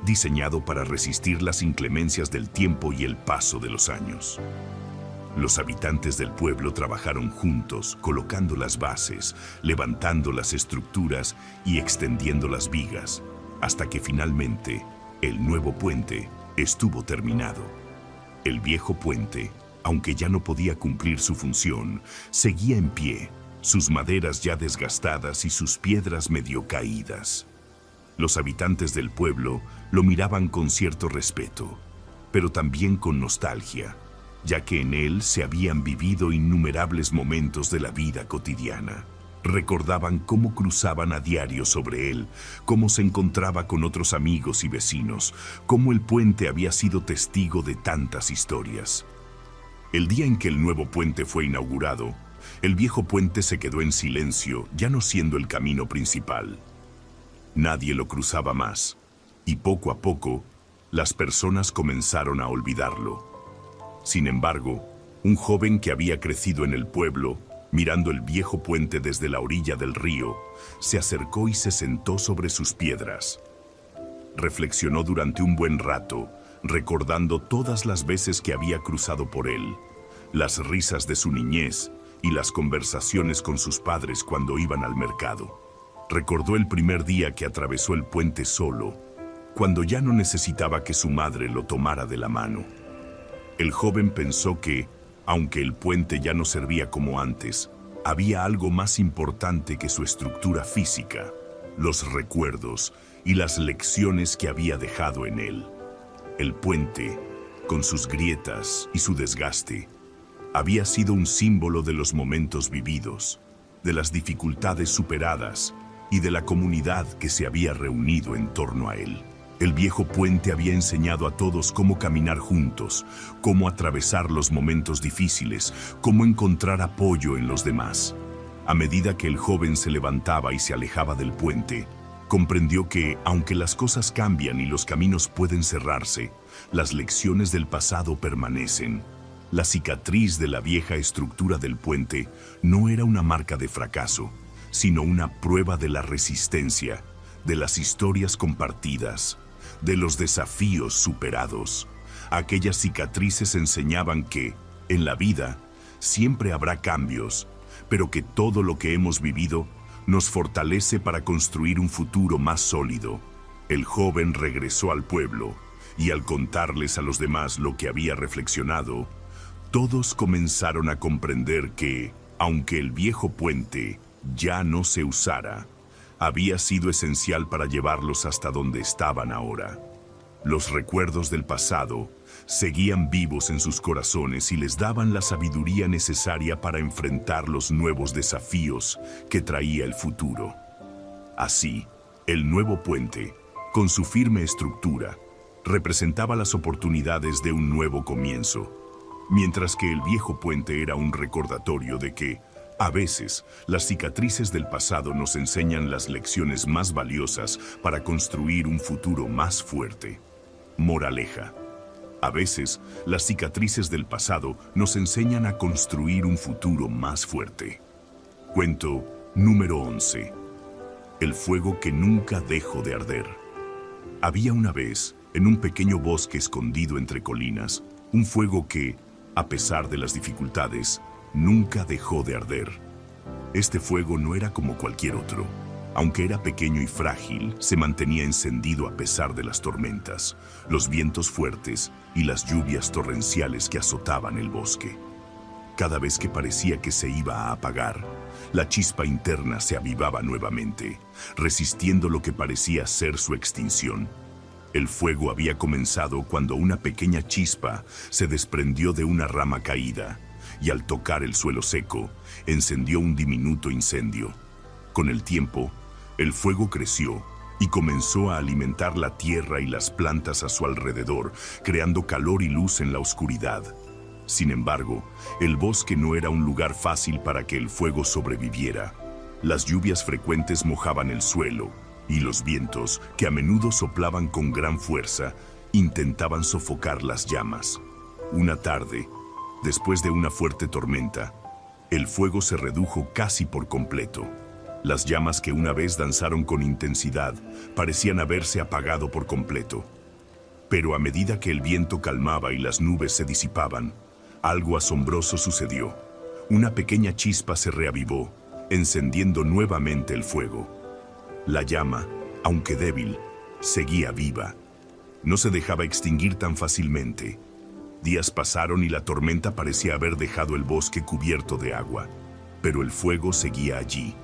diseñado para resistir las inclemencias del tiempo y el paso de los años. Los habitantes del pueblo trabajaron juntos, colocando las bases, levantando las estructuras y extendiendo las vigas, hasta que finalmente el nuevo puente estuvo terminado. El viejo puente, aunque ya no podía cumplir su función, seguía en pie, sus maderas ya desgastadas y sus piedras medio caídas. Los habitantes del pueblo lo miraban con cierto respeto, pero también con nostalgia, ya que en él se habían vivido innumerables momentos de la vida cotidiana. Recordaban cómo cruzaban a diario sobre él, cómo se encontraba con otros amigos y vecinos, cómo el puente había sido testigo de tantas historias. El día en que el nuevo puente fue inaugurado, el viejo puente se quedó en silencio, ya no siendo el camino principal. Nadie lo cruzaba más, y poco a poco, las personas comenzaron a olvidarlo. Sin embargo, un joven que había crecido en el pueblo, mirando el viejo puente desde la orilla del río, se acercó y se sentó sobre sus piedras. Reflexionó durante un buen rato, recordando todas las veces que había cruzado por él, las risas de su niñez y las conversaciones con sus padres cuando iban al mercado. Recordó el primer día que atravesó el puente solo, cuando ya no necesitaba que su madre lo tomara de la mano. El joven pensó que, aunque el puente ya no servía como antes, había algo más importante que su estructura física, los recuerdos y las lecciones que había dejado en él. El puente, con sus grietas y su desgaste, había sido un símbolo de los momentos vividos, de las dificultades superadas y de la comunidad que se había reunido en torno a él. El viejo puente había enseñado a todos cómo caminar juntos, cómo atravesar los momentos difíciles, cómo encontrar apoyo en los demás. A medida que el joven se levantaba y se alejaba del puente, comprendió que, aunque las cosas cambian y los caminos pueden cerrarse, las lecciones del pasado permanecen. La cicatriz de la vieja estructura del puente no era una marca de fracaso, sino una prueba de la resistencia, de las historias compartidas, de los desafíos superados. Aquellas cicatrices enseñaban que, en la vida, siempre habrá cambios, pero que todo lo que hemos vivido nos fortalece para construir un futuro más sólido. El joven regresó al pueblo, y al contarles a los demás lo que había reflexionado, todos comenzaron a comprender que, aunque el viejo puente ya no se usara, había sido esencial para llevarlos hasta donde estaban ahora. Los recuerdos del pasado seguían vivos en sus corazones y les daban la sabiduría necesaria para enfrentar los nuevos desafíos que traía el futuro. Así, el nuevo puente, con su firme estructura, representaba las oportunidades de un nuevo comienzo, mientras que el viejo puente era un recordatorio de que, a veces, las cicatrices del pasado nos enseñan las lecciones más valiosas para construir un futuro más fuerte. Moraleja. A veces, las cicatrices del pasado nos enseñan a construir un futuro más fuerte. Cuento número 11. El fuego que nunca dejó de arder. Había una vez, en un pequeño bosque escondido entre colinas, un fuego que, a pesar de las dificultades, nunca dejó de arder. Este fuego no era como cualquier otro. Aunque era pequeño y frágil, se mantenía encendido a pesar de las tormentas, los vientos fuertes y las lluvias torrenciales que azotaban el bosque. Cada vez que parecía que se iba a apagar, la chispa interna se avivaba nuevamente, resistiendo lo que parecía ser su extinción. El fuego había comenzado cuando una pequeña chispa se desprendió de una rama caída, y al tocar el suelo seco, encendió un diminuto incendio. Con el tiempo, el fuego creció y comenzó a alimentar la tierra y las plantas a su alrededor, creando calor y luz en la oscuridad. Sin embargo, el bosque no era un lugar fácil para que el fuego sobreviviera. Las lluvias frecuentes mojaban el suelo, y los vientos, que a menudo soplaban con gran fuerza, intentaban sofocar las llamas. Una tarde, después de una fuerte tormenta, el fuego se redujo casi por completo. Las llamas que una vez danzaron con intensidad parecían haberse apagado por completo. Pero a medida que el viento calmaba y las nubes se disipaban, algo asombroso sucedió. Una pequeña chispa se reavivó, encendiendo nuevamente el fuego. La llama, aunque débil, seguía viva. No se dejaba extinguir tan fácilmente. Días pasaron y la tormenta parecía haber dejado el bosque cubierto de agua. Pero el fuego seguía allí,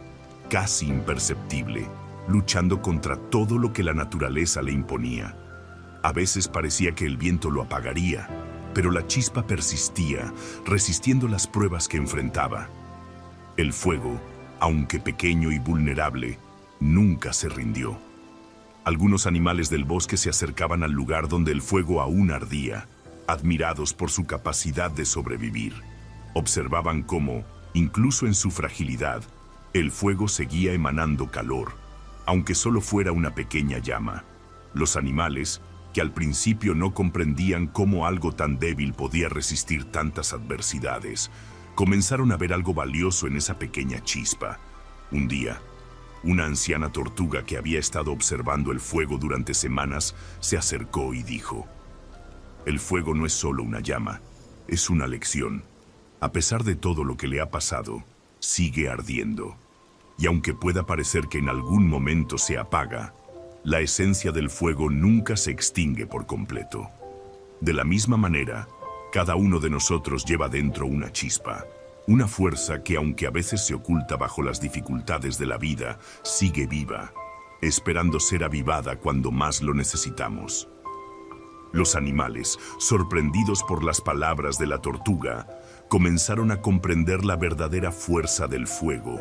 casi imperceptible, luchando contra todo lo que la naturaleza le imponía. A veces parecía que el viento lo apagaría, pero la chispa persistía, resistiendo las pruebas que enfrentaba. El fuego, aunque pequeño y vulnerable, nunca se rindió. Algunos animales del bosque se acercaban al lugar donde el fuego aún ardía, admirados por su capacidad de sobrevivir. Observaban cómo, incluso en su fragilidad, el fuego seguía emanando calor, aunque solo fuera una pequeña llama. Los animales, que al principio no comprendían cómo algo tan débil podía resistir tantas adversidades, comenzaron a ver algo valioso en esa pequeña chispa. Un día, una anciana tortuga que había estado observando el fuego durante semanas se acercó y dijo: «El fuego no es solo una llama, es una lección. A pesar de todo lo que le ha pasado, sigue ardiendo. Y aunque pueda parecer que en algún momento se apaga, la esencia del fuego nunca se extingue por completo. De la misma manera, cada uno de nosotros lleva dentro una chispa, una fuerza que, aunque a veces se oculta bajo las dificultades de la vida, sigue viva, esperando ser avivada cuando más lo necesitamos». Los animales, sorprendidos por las palabras de la tortuga, comenzaron a comprender la verdadera fuerza del fuego.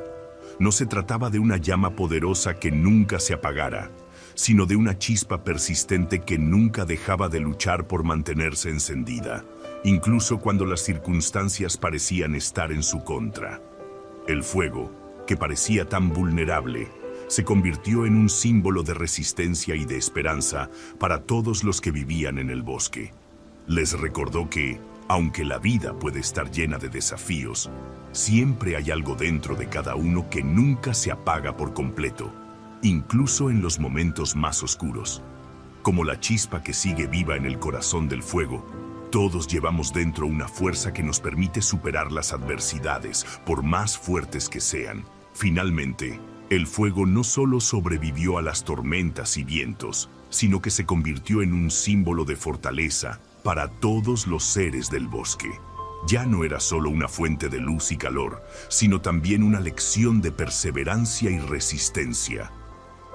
No se trataba de una llama poderosa que nunca se apagara, sino de una chispa persistente que nunca dejaba de luchar por mantenerse encendida, incluso cuando las circunstancias parecían estar en su contra. El fuego, que parecía tan vulnerable, se convirtió en un símbolo de resistencia y de esperanza para todos los que vivían en el bosque. Les recordó que, aunque la vida puede estar llena de desafíos, siempre hay algo dentro de cada uno que nunca se apaga por completo, incluso en los momentos más oscuros. Como la chispa que sigue viva en el corazón del fuego, todos llevamos dentro una fuerza que nos permite superar las adversidades, por más fuertes que sean. Finalmente, el fuego no solo sobrevivió a las tormentas y vientos, sino que se convirtió en un símbolo de fortaleza para todos los seres del bosque. Ya no era solo una fuente de luz y calor, sino también una lección de perseverancia y resistencia.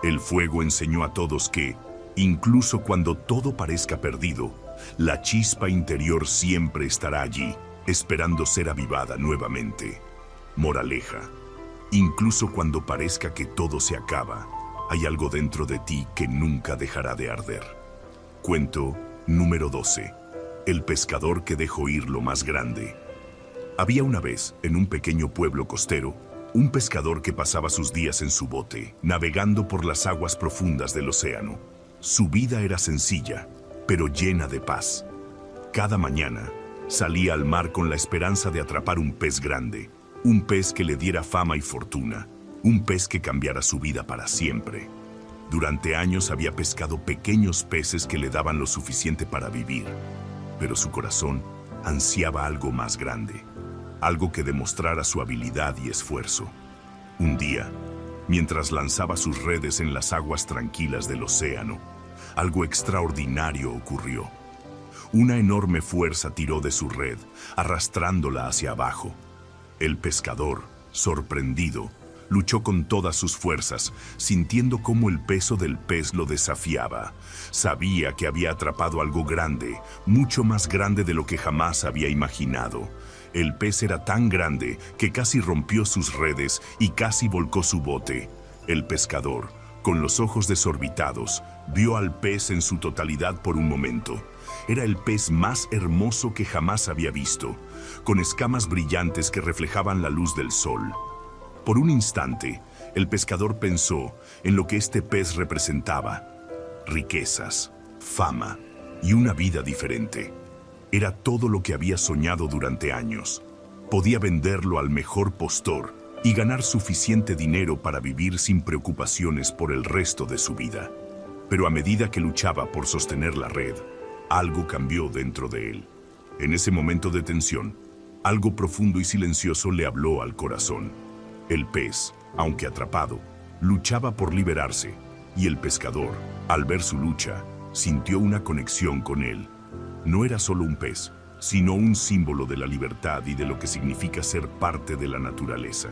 El fuego enseñó a todos que, incluso cuando todo parezca perdido, la chispa interior siempre estará allí, esperando ser avivada nuevamente. Moraleja: incluso cuando parezca que todo se acaba, hay algo dentro de ti que nunca dejará de arder. Cuento número 12. El pescador que dejó ir lo más grande. Había una vez, en un pequeño pueblo costero, un pescador que pasaba sus días en su bote, navegando por las aguas profundas del océano. Su vida era sencilla, pero llena de paz. Cada mañana, salía al mar con la esperanza de atrapar un pez grande, un pez que le diera fama y fortuna, un pez que cambiara su vida para siempre. Durante años había pescado pequeños peces que le daban lo suficiente para vivir, pero su corazón ansiaba algo más grande, algo que demostrara su habilidad y esfuerzo. Un día, mientras lanzaba sus redes en las aguas tranquilas del océano, algo extraordinario ocurrió. Una enorme fuerza tiró de su red, arrastrándola hacia abajo. El pescador, sorprendido, luchó con todas sus fuerzas, sintiendo cómo el peso del pez lo desafiaba. Sabía que había atrapado algo grande, mucho más grande de lo que jamás había imaginado. El pez era tan grande que casi rompió sus redes y casi volcó su bote. El pescador, con los ojos desorbitados, vio al pez en su totalidad por un momento. Era el pez más hermoso que jamás había visto, con escamas brillantes que reflejaban la luz del sol. Por un instante, el pescador pensó en lo que este pez representaba: riquezas, fama y una vida diferente. Era todo lo que había soñado durante años. Podía venderlo al mejor postor, y ganar suficiente dinero para vivir sin preocupaciones por el resto de su vida. Pero a medida que luchaba por sostener la red, algo cambió dentro de él. En ese momento de tensión, algo profundo y silencioso le habló al corazón. El pez, aunque atrapado, luchaba por liberarse, y el pescador, al ver su lucha, sintió una conexión con él. No era solo un pez, sino un símbolo de la libertad y de lo que significa ser parte de la naturaleza.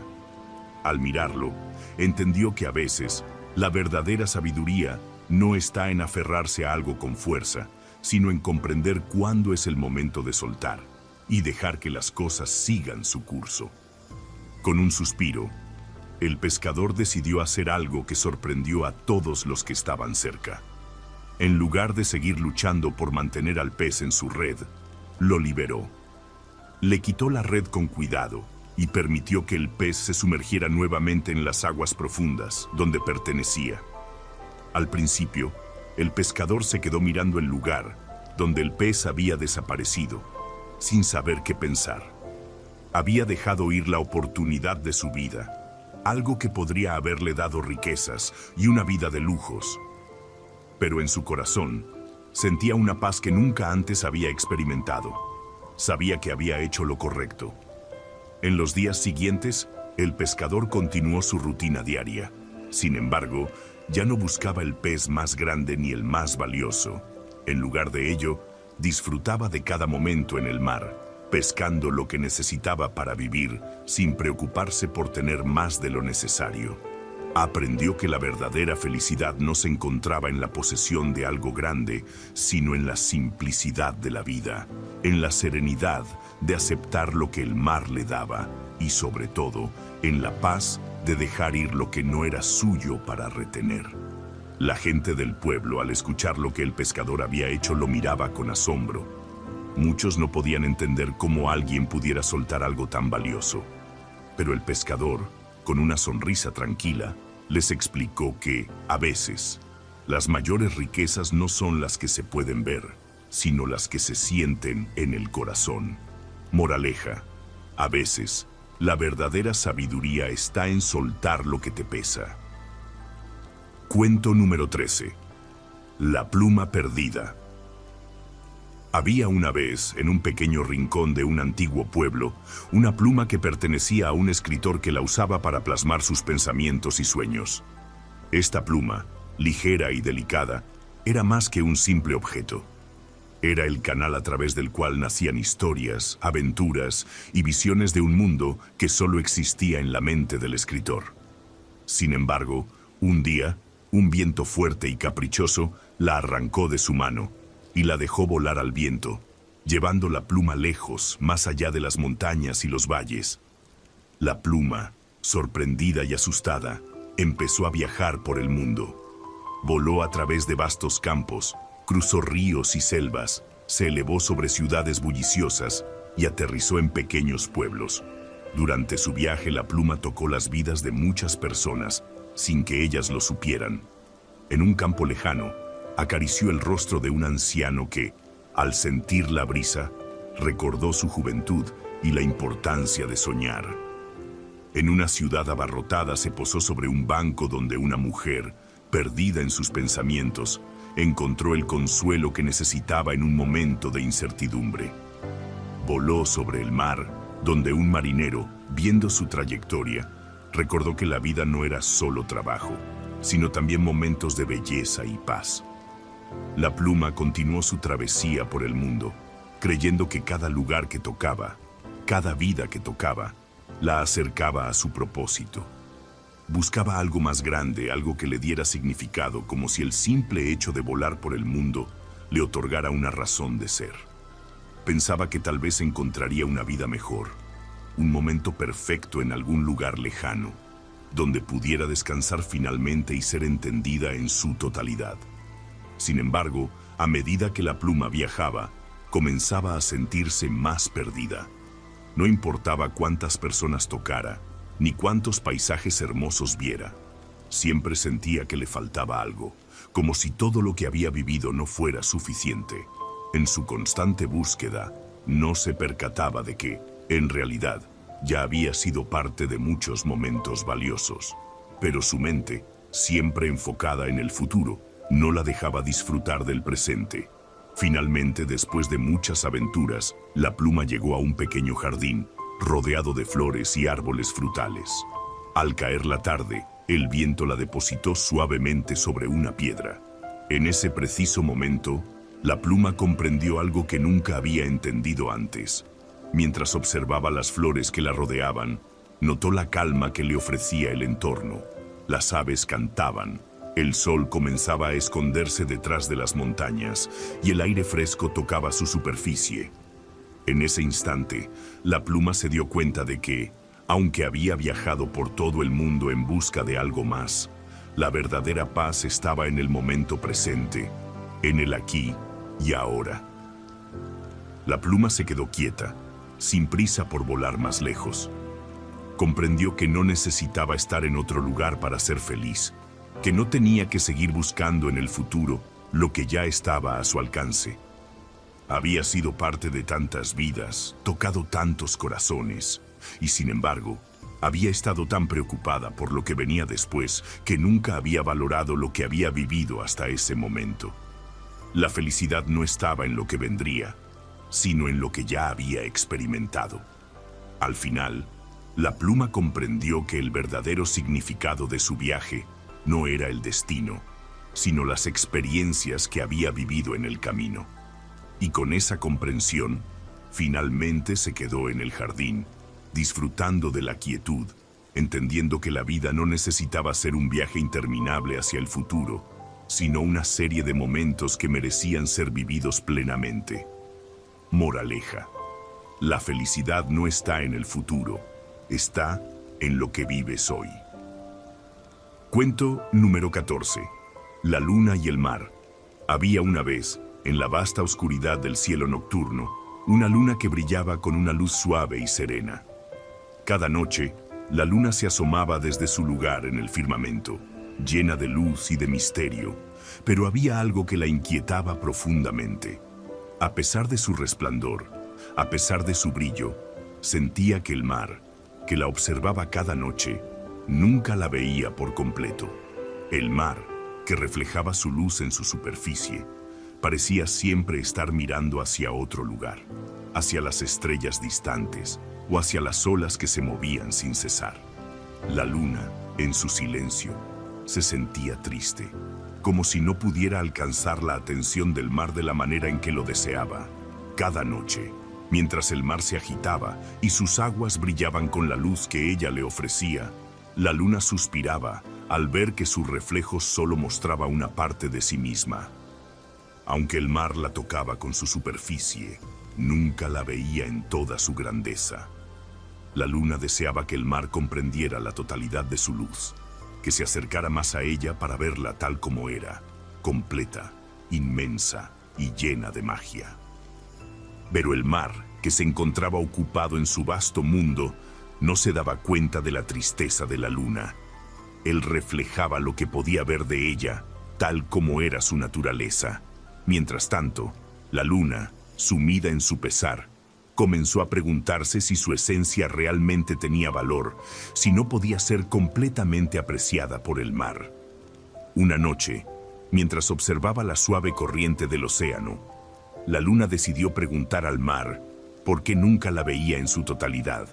Al mirarlo, entendió que a veces la verdadera sabiduría no está en aferrarse a algo con fuerza, sino en comprender cuándo es el momento de soltar y dejar que las cosas sigan su curso. Con un suspiro, el pescador decidió hacer algo que sorprendió a todos los que estaban cerca. En lugar de seguir luchando por mantener al pez en su red, lo liberó. Le quitó la red con cuidado y permitió que el pez se sumergiera nuevamente en las aguas profundas, donde pertenecía. Al principio, el pescador se quedó mirando el lugar donde el pez había desaparecido, sin saber qué pensar. Había dejado ir la oportunidad de su vida, algo que podría haberle dado riquezas y una vida de lujos. Pero en su corazón, sentía una paz que nunca antes había experimentado. Sabía que había hecho lo correcto. En los días siguientes, el pescador continuó su rutina diaria. Sin embargo, ya no buscaba el pez más grande ni el más valioso. En lugar de ello, disfrutaba de cada momento en el mar, pescando lo que necesitaba para vivir, sin preocuparse por tener más de lo necesario. Aprendió que la verdadera felicidad no se encontraba en la posesión de algo grande, sino en la simplicidad de la vida, en la serenidad de aceptar lo que el mar le daba y, sobre todo, en la paz de dejar ir lo que no era suyo para retener. La gente del pueblo, al escuchar lo que el pescador había hecho, lo miraba con asombro. Muchos no podían entender cómo alguien pudiera soltar algo tan valioso. Pero el pescador, con una sonrisa tranquila, les explicó que, a veces, las mayores riquezas no son las que se pueden ver, sino las que se sienten en el corazón. Moraleja: a veces, la verdadera sabiduría está en soltar lo que te pesa. Cuento número 13. La pluma perdida. Había una vez, en un pequeño rincón de un antiguo pueblo, una pluma que pertenecía a un escritor que la usaba para plasmar sus pensamientos y sueños. Esta pluma, ligera y delicada, era más que un simple objeto. Era el canal a través del cual nacían historias, aventuras y visiones de un mundo que solo existía en la mente del escritor. Sin embargo, un día, un viento fuerte y caprichoso la arrancó de su mano y la dejó volar al viento, llevando la pluma lejos, más allá de las montañas y los valles. La pluma, sorprendida y asustada, empezó a viajar por el mundo. Voló a través de vastos campos, cruzó ríos y selvas, se elevó sobre ciudades bulliciosas y aterrizó en pequeños pueblos. Durante su viaje, la pluma tocó las vidas de muchas personas, sin que ellas lo supieran. En un campo lejano, acarició el rostro de un anciano que, al sentir la brisa, recordó su juventud y la importancia de soñar. En una ciudad abarrotada se posó sobre un banco donde una mujer, perdida en sus pensamientos, encontró el consuelo que necesitaba en un momento de incertidumbre. Voló sobre el mar, donde un marinero, viendo su trayectoria, recordó que la vida no era solo trabajo, sino también momentos de belleza y paz. La pluma continuó su travesía por el mundo, creyendo que cada lugar que tocaba, cada vida que tocaba, la acercaba a su propósito. Buscaba algo más grande, algo que le diera significado, como si el simple hecho de volar por el mundo le otorgara una razón de ser. Pensaba que tal vez encontraría una vida mejor, un momento perfecto en algún lugar lejano, donde pudiera descansar finalmente y ser entendida en su totalidad. Sin embargo, a medida que la pluma viajaba, comenzaba a sentirse más perdida. No importaba cuántas personas tocara, ni cuántos paisajes hermosos viera. Siempre sentía que le faltaba algo, como si todo lo que había vivido no fuera suficiente. En su constante búsqueda, no se percataba de que, en realidad, ya había sido parte de muchos momentos valiosos, pero su mente, siempre enfocada en el futuro, no la dejaba disfrutar del presente. Finalmente, después de muchas aventuras, la pluma llegó a un pequeño jardín, rodeado de flores y árboles frutales. Al caer la tarde, el viento la depositó suavemente sobre una piedra. En ese preciso momento, la pluma comprendió algo que nunca había entendido antes. Mientras observaba las flores que la rodeaban, notó la calma que le ofrecía el entorno. Las aves cantaban, el sol comenzaba a esconderse detrás de las montañas y el aire fresco tocaba su superficie. En ese instante, la pluma se dio cuenta de que, aunque había viajado por todo el mundo en busca de algo más, la verdadera paz estaba en el momento presente, en el aquí y ahora. La pluma se quedó quieta, sin prisa por volar más lejos. Comprendió que no necesitaba estar en otro lugar para ser feliz, que no tenía que seguir buscando en el futuro lo que ya estaba a su alcance. Había sido parte de tantas vidas, tocado tantos corazones, y sin embargo, había estado tan preocupada por lo que venía después que nunca había valorado lo que había vivido hasta ese momento. La felicidad no estaba en lo que vendría, sino en lo que ya había experimentado. Al final, la pluma comprendió que el verdadero significado de su viaje no era el destino, sino las experiencias que había vivido en el camino. Y con esa comprensión, finalmente se quedó en el jardín, disfrutando de la quietud, entendiendo que la vida no necesitaba ser un viaje interminable hacia el futuro, sino una serie de momentos que merecían ser vividos plenamente. Moraleja: la felicidad no está en el futuro, está en lo que vives hoy. Cuento número 14. La luna y el mar. Había una vez, en la vasta oscuridad del cielo nocturno, una luna que brillaba con una luz suave y serena. Cada noche, la luna se asomaba desde su lugar en el firmamento, llena de luz y de misterio, pero había algo que la inquietaba profundamente. A pesar de su resplandor, a pesar de su brillo, sentía que el mar, que la observaba cada noche, nunca la veía por completo. El mar, que reflejaba su luz en su superficie, parecía siempre estar mirando hacia otro lugar, hacia las estrellas distantes o hacia las olas que se movían sin cesar. La luna, en su silencio, se sentía triste, como si no pudiera alcanzar la atención del mar de la manera en que lo deseaba. Cada noche, mientras el mar se agitaba y sus aguas brillaban con la luz que ella le ofrecía, la luna suspiraba al ver que su reflejo solo mostraba una parte de sí misma. Aunque el mar la tocaba con su superficie, nunca la veía en toda su grandeza. La luna deseaba que el mar comprendiera la totalidad de su luz, que se acercara más a ella para verla tal como era, completa, inmensa y llena de magia. Pero el mar, que se encontraba ocupado en su vasto mundo, no se daba cuenta de la tristeza de la luna. Él reflejaba lo que podía ver de ella, tal como era su naturaleza. Mientras tanto, la luna, sumida en su pesar, comenzó a preguntarse si su esencia realmente tenía valor, si no podía ser completamente apreciada por el mar. Una noche, mientras observaba la suave corriente del océano, la luna decidió preguntar al mar por qué nunca la veía en su totalidad.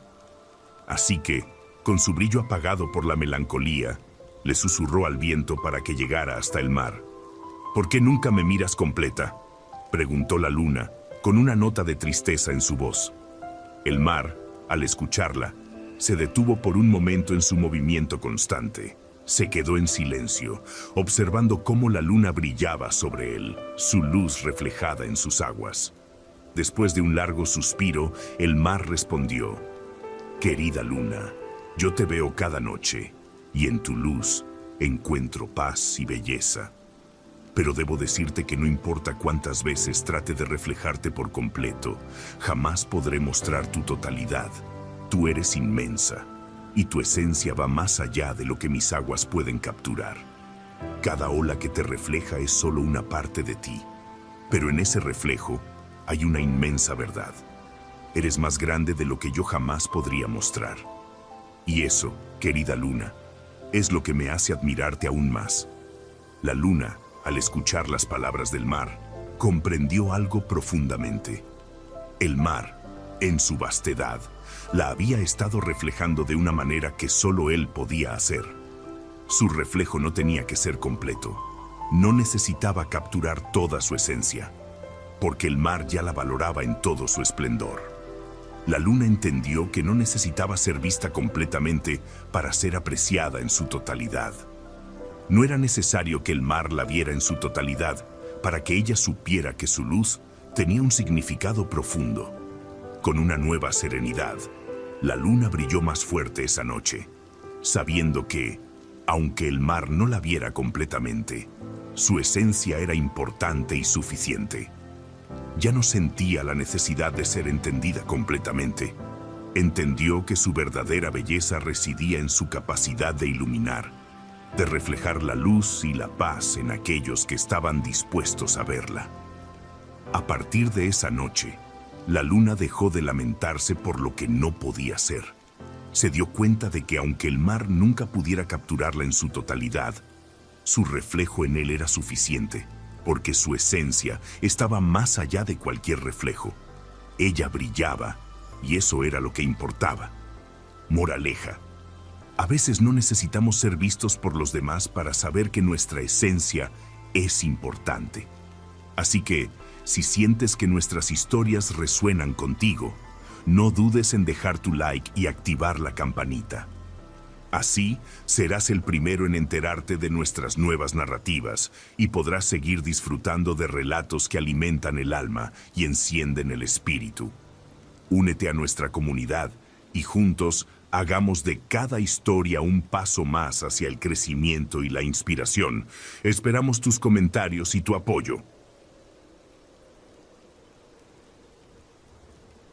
Así que, con su brillo apagado por la melancolía, le susurró al viento para que llegara hasta el mar. ¿Por qué nunca me miras completa?, preguntó la luna, con una nota de tristeza en su voz. El mar, al escucharla, se detuvo por un momento en su movimiento constante. Se quedó en silencio, observando cómo la luna brillaba sobre él, su luz reflejada en sus aguas. Después de un largo suspiro, el mar respondió: «Querida luna, yo te veo cada noche, y en tu luz encuentro paz y belleza. Pero debo decirte que no importa cuántas veces trate de reflejarte por completo, jamás podré mostrar tu totalidad. Tú eres inmensa, y tu esencia va más allá de lo que mis aguas pueden capturar. Cada ola que te refleja es solo una parte de ti, pero en ese reflejo hay una inmensa verdad. Eres más grande de lo que yo jamás podría mostrar. Y eso, querida luna, es lo que me hace admirarte aún más. La luna, al escuchar las palabras del mar, comprendió algo profundamente. El mar, en su vastedad, la había estado reflejando de una manera que solo él podía hacer. Su reflejo no tenía que ser completo. No necesitaba capturar toda su esencia, porque el mar ya la valoraba en todo su esplendor. La luna entendió que no necesitaba ser vista completamente para ser apreciada en su totalidad. No era necesario que el mar la viera en su totalidad para que ella supiera que su luz tenía un significado profundo. Con una nueva serenidad, la luna brilló más fuerte esa noche, sabiendo que, aunque el mar no la viera completamente, su esencia era importante y suficiente. Ya no sentía la necesidad de ser entendida completamente. Entendió que su verdadera belleza residía en su capacidad de iluminar, de reflejar la luz y la paz en aquellos que estaban dispuestos a verla. A partir de esa noche, la luna dejó de lamentarse por lo que no podía ser. Se dio cuenta de que aunque el mar nunca pudiera capturarla en su totalidad, su reflejo en él era suficiente, porque su esencia estaba más allá de cualquier reflejo. Ella brillaba, y eso era lo que importaba. Moraleja: a veces no necesitamos ser vistos por los demás para saber que nuestra esencia es importante. Así que, si sientes que nuestras historias resuenan contigo, no dudes en dejar tu like y activar la campanita. Así, serás el primero en enterarte de nuestras nuevas narrativas y podrás seguir disfrutando de relatos que alimentan el alma y encienden el espíritu. Únete a nuestra comunidad y juntos hagamos de cada historia un paso más hacia el crecimiento y la inspiración. Esperamos tus comentarios y tu apoyo.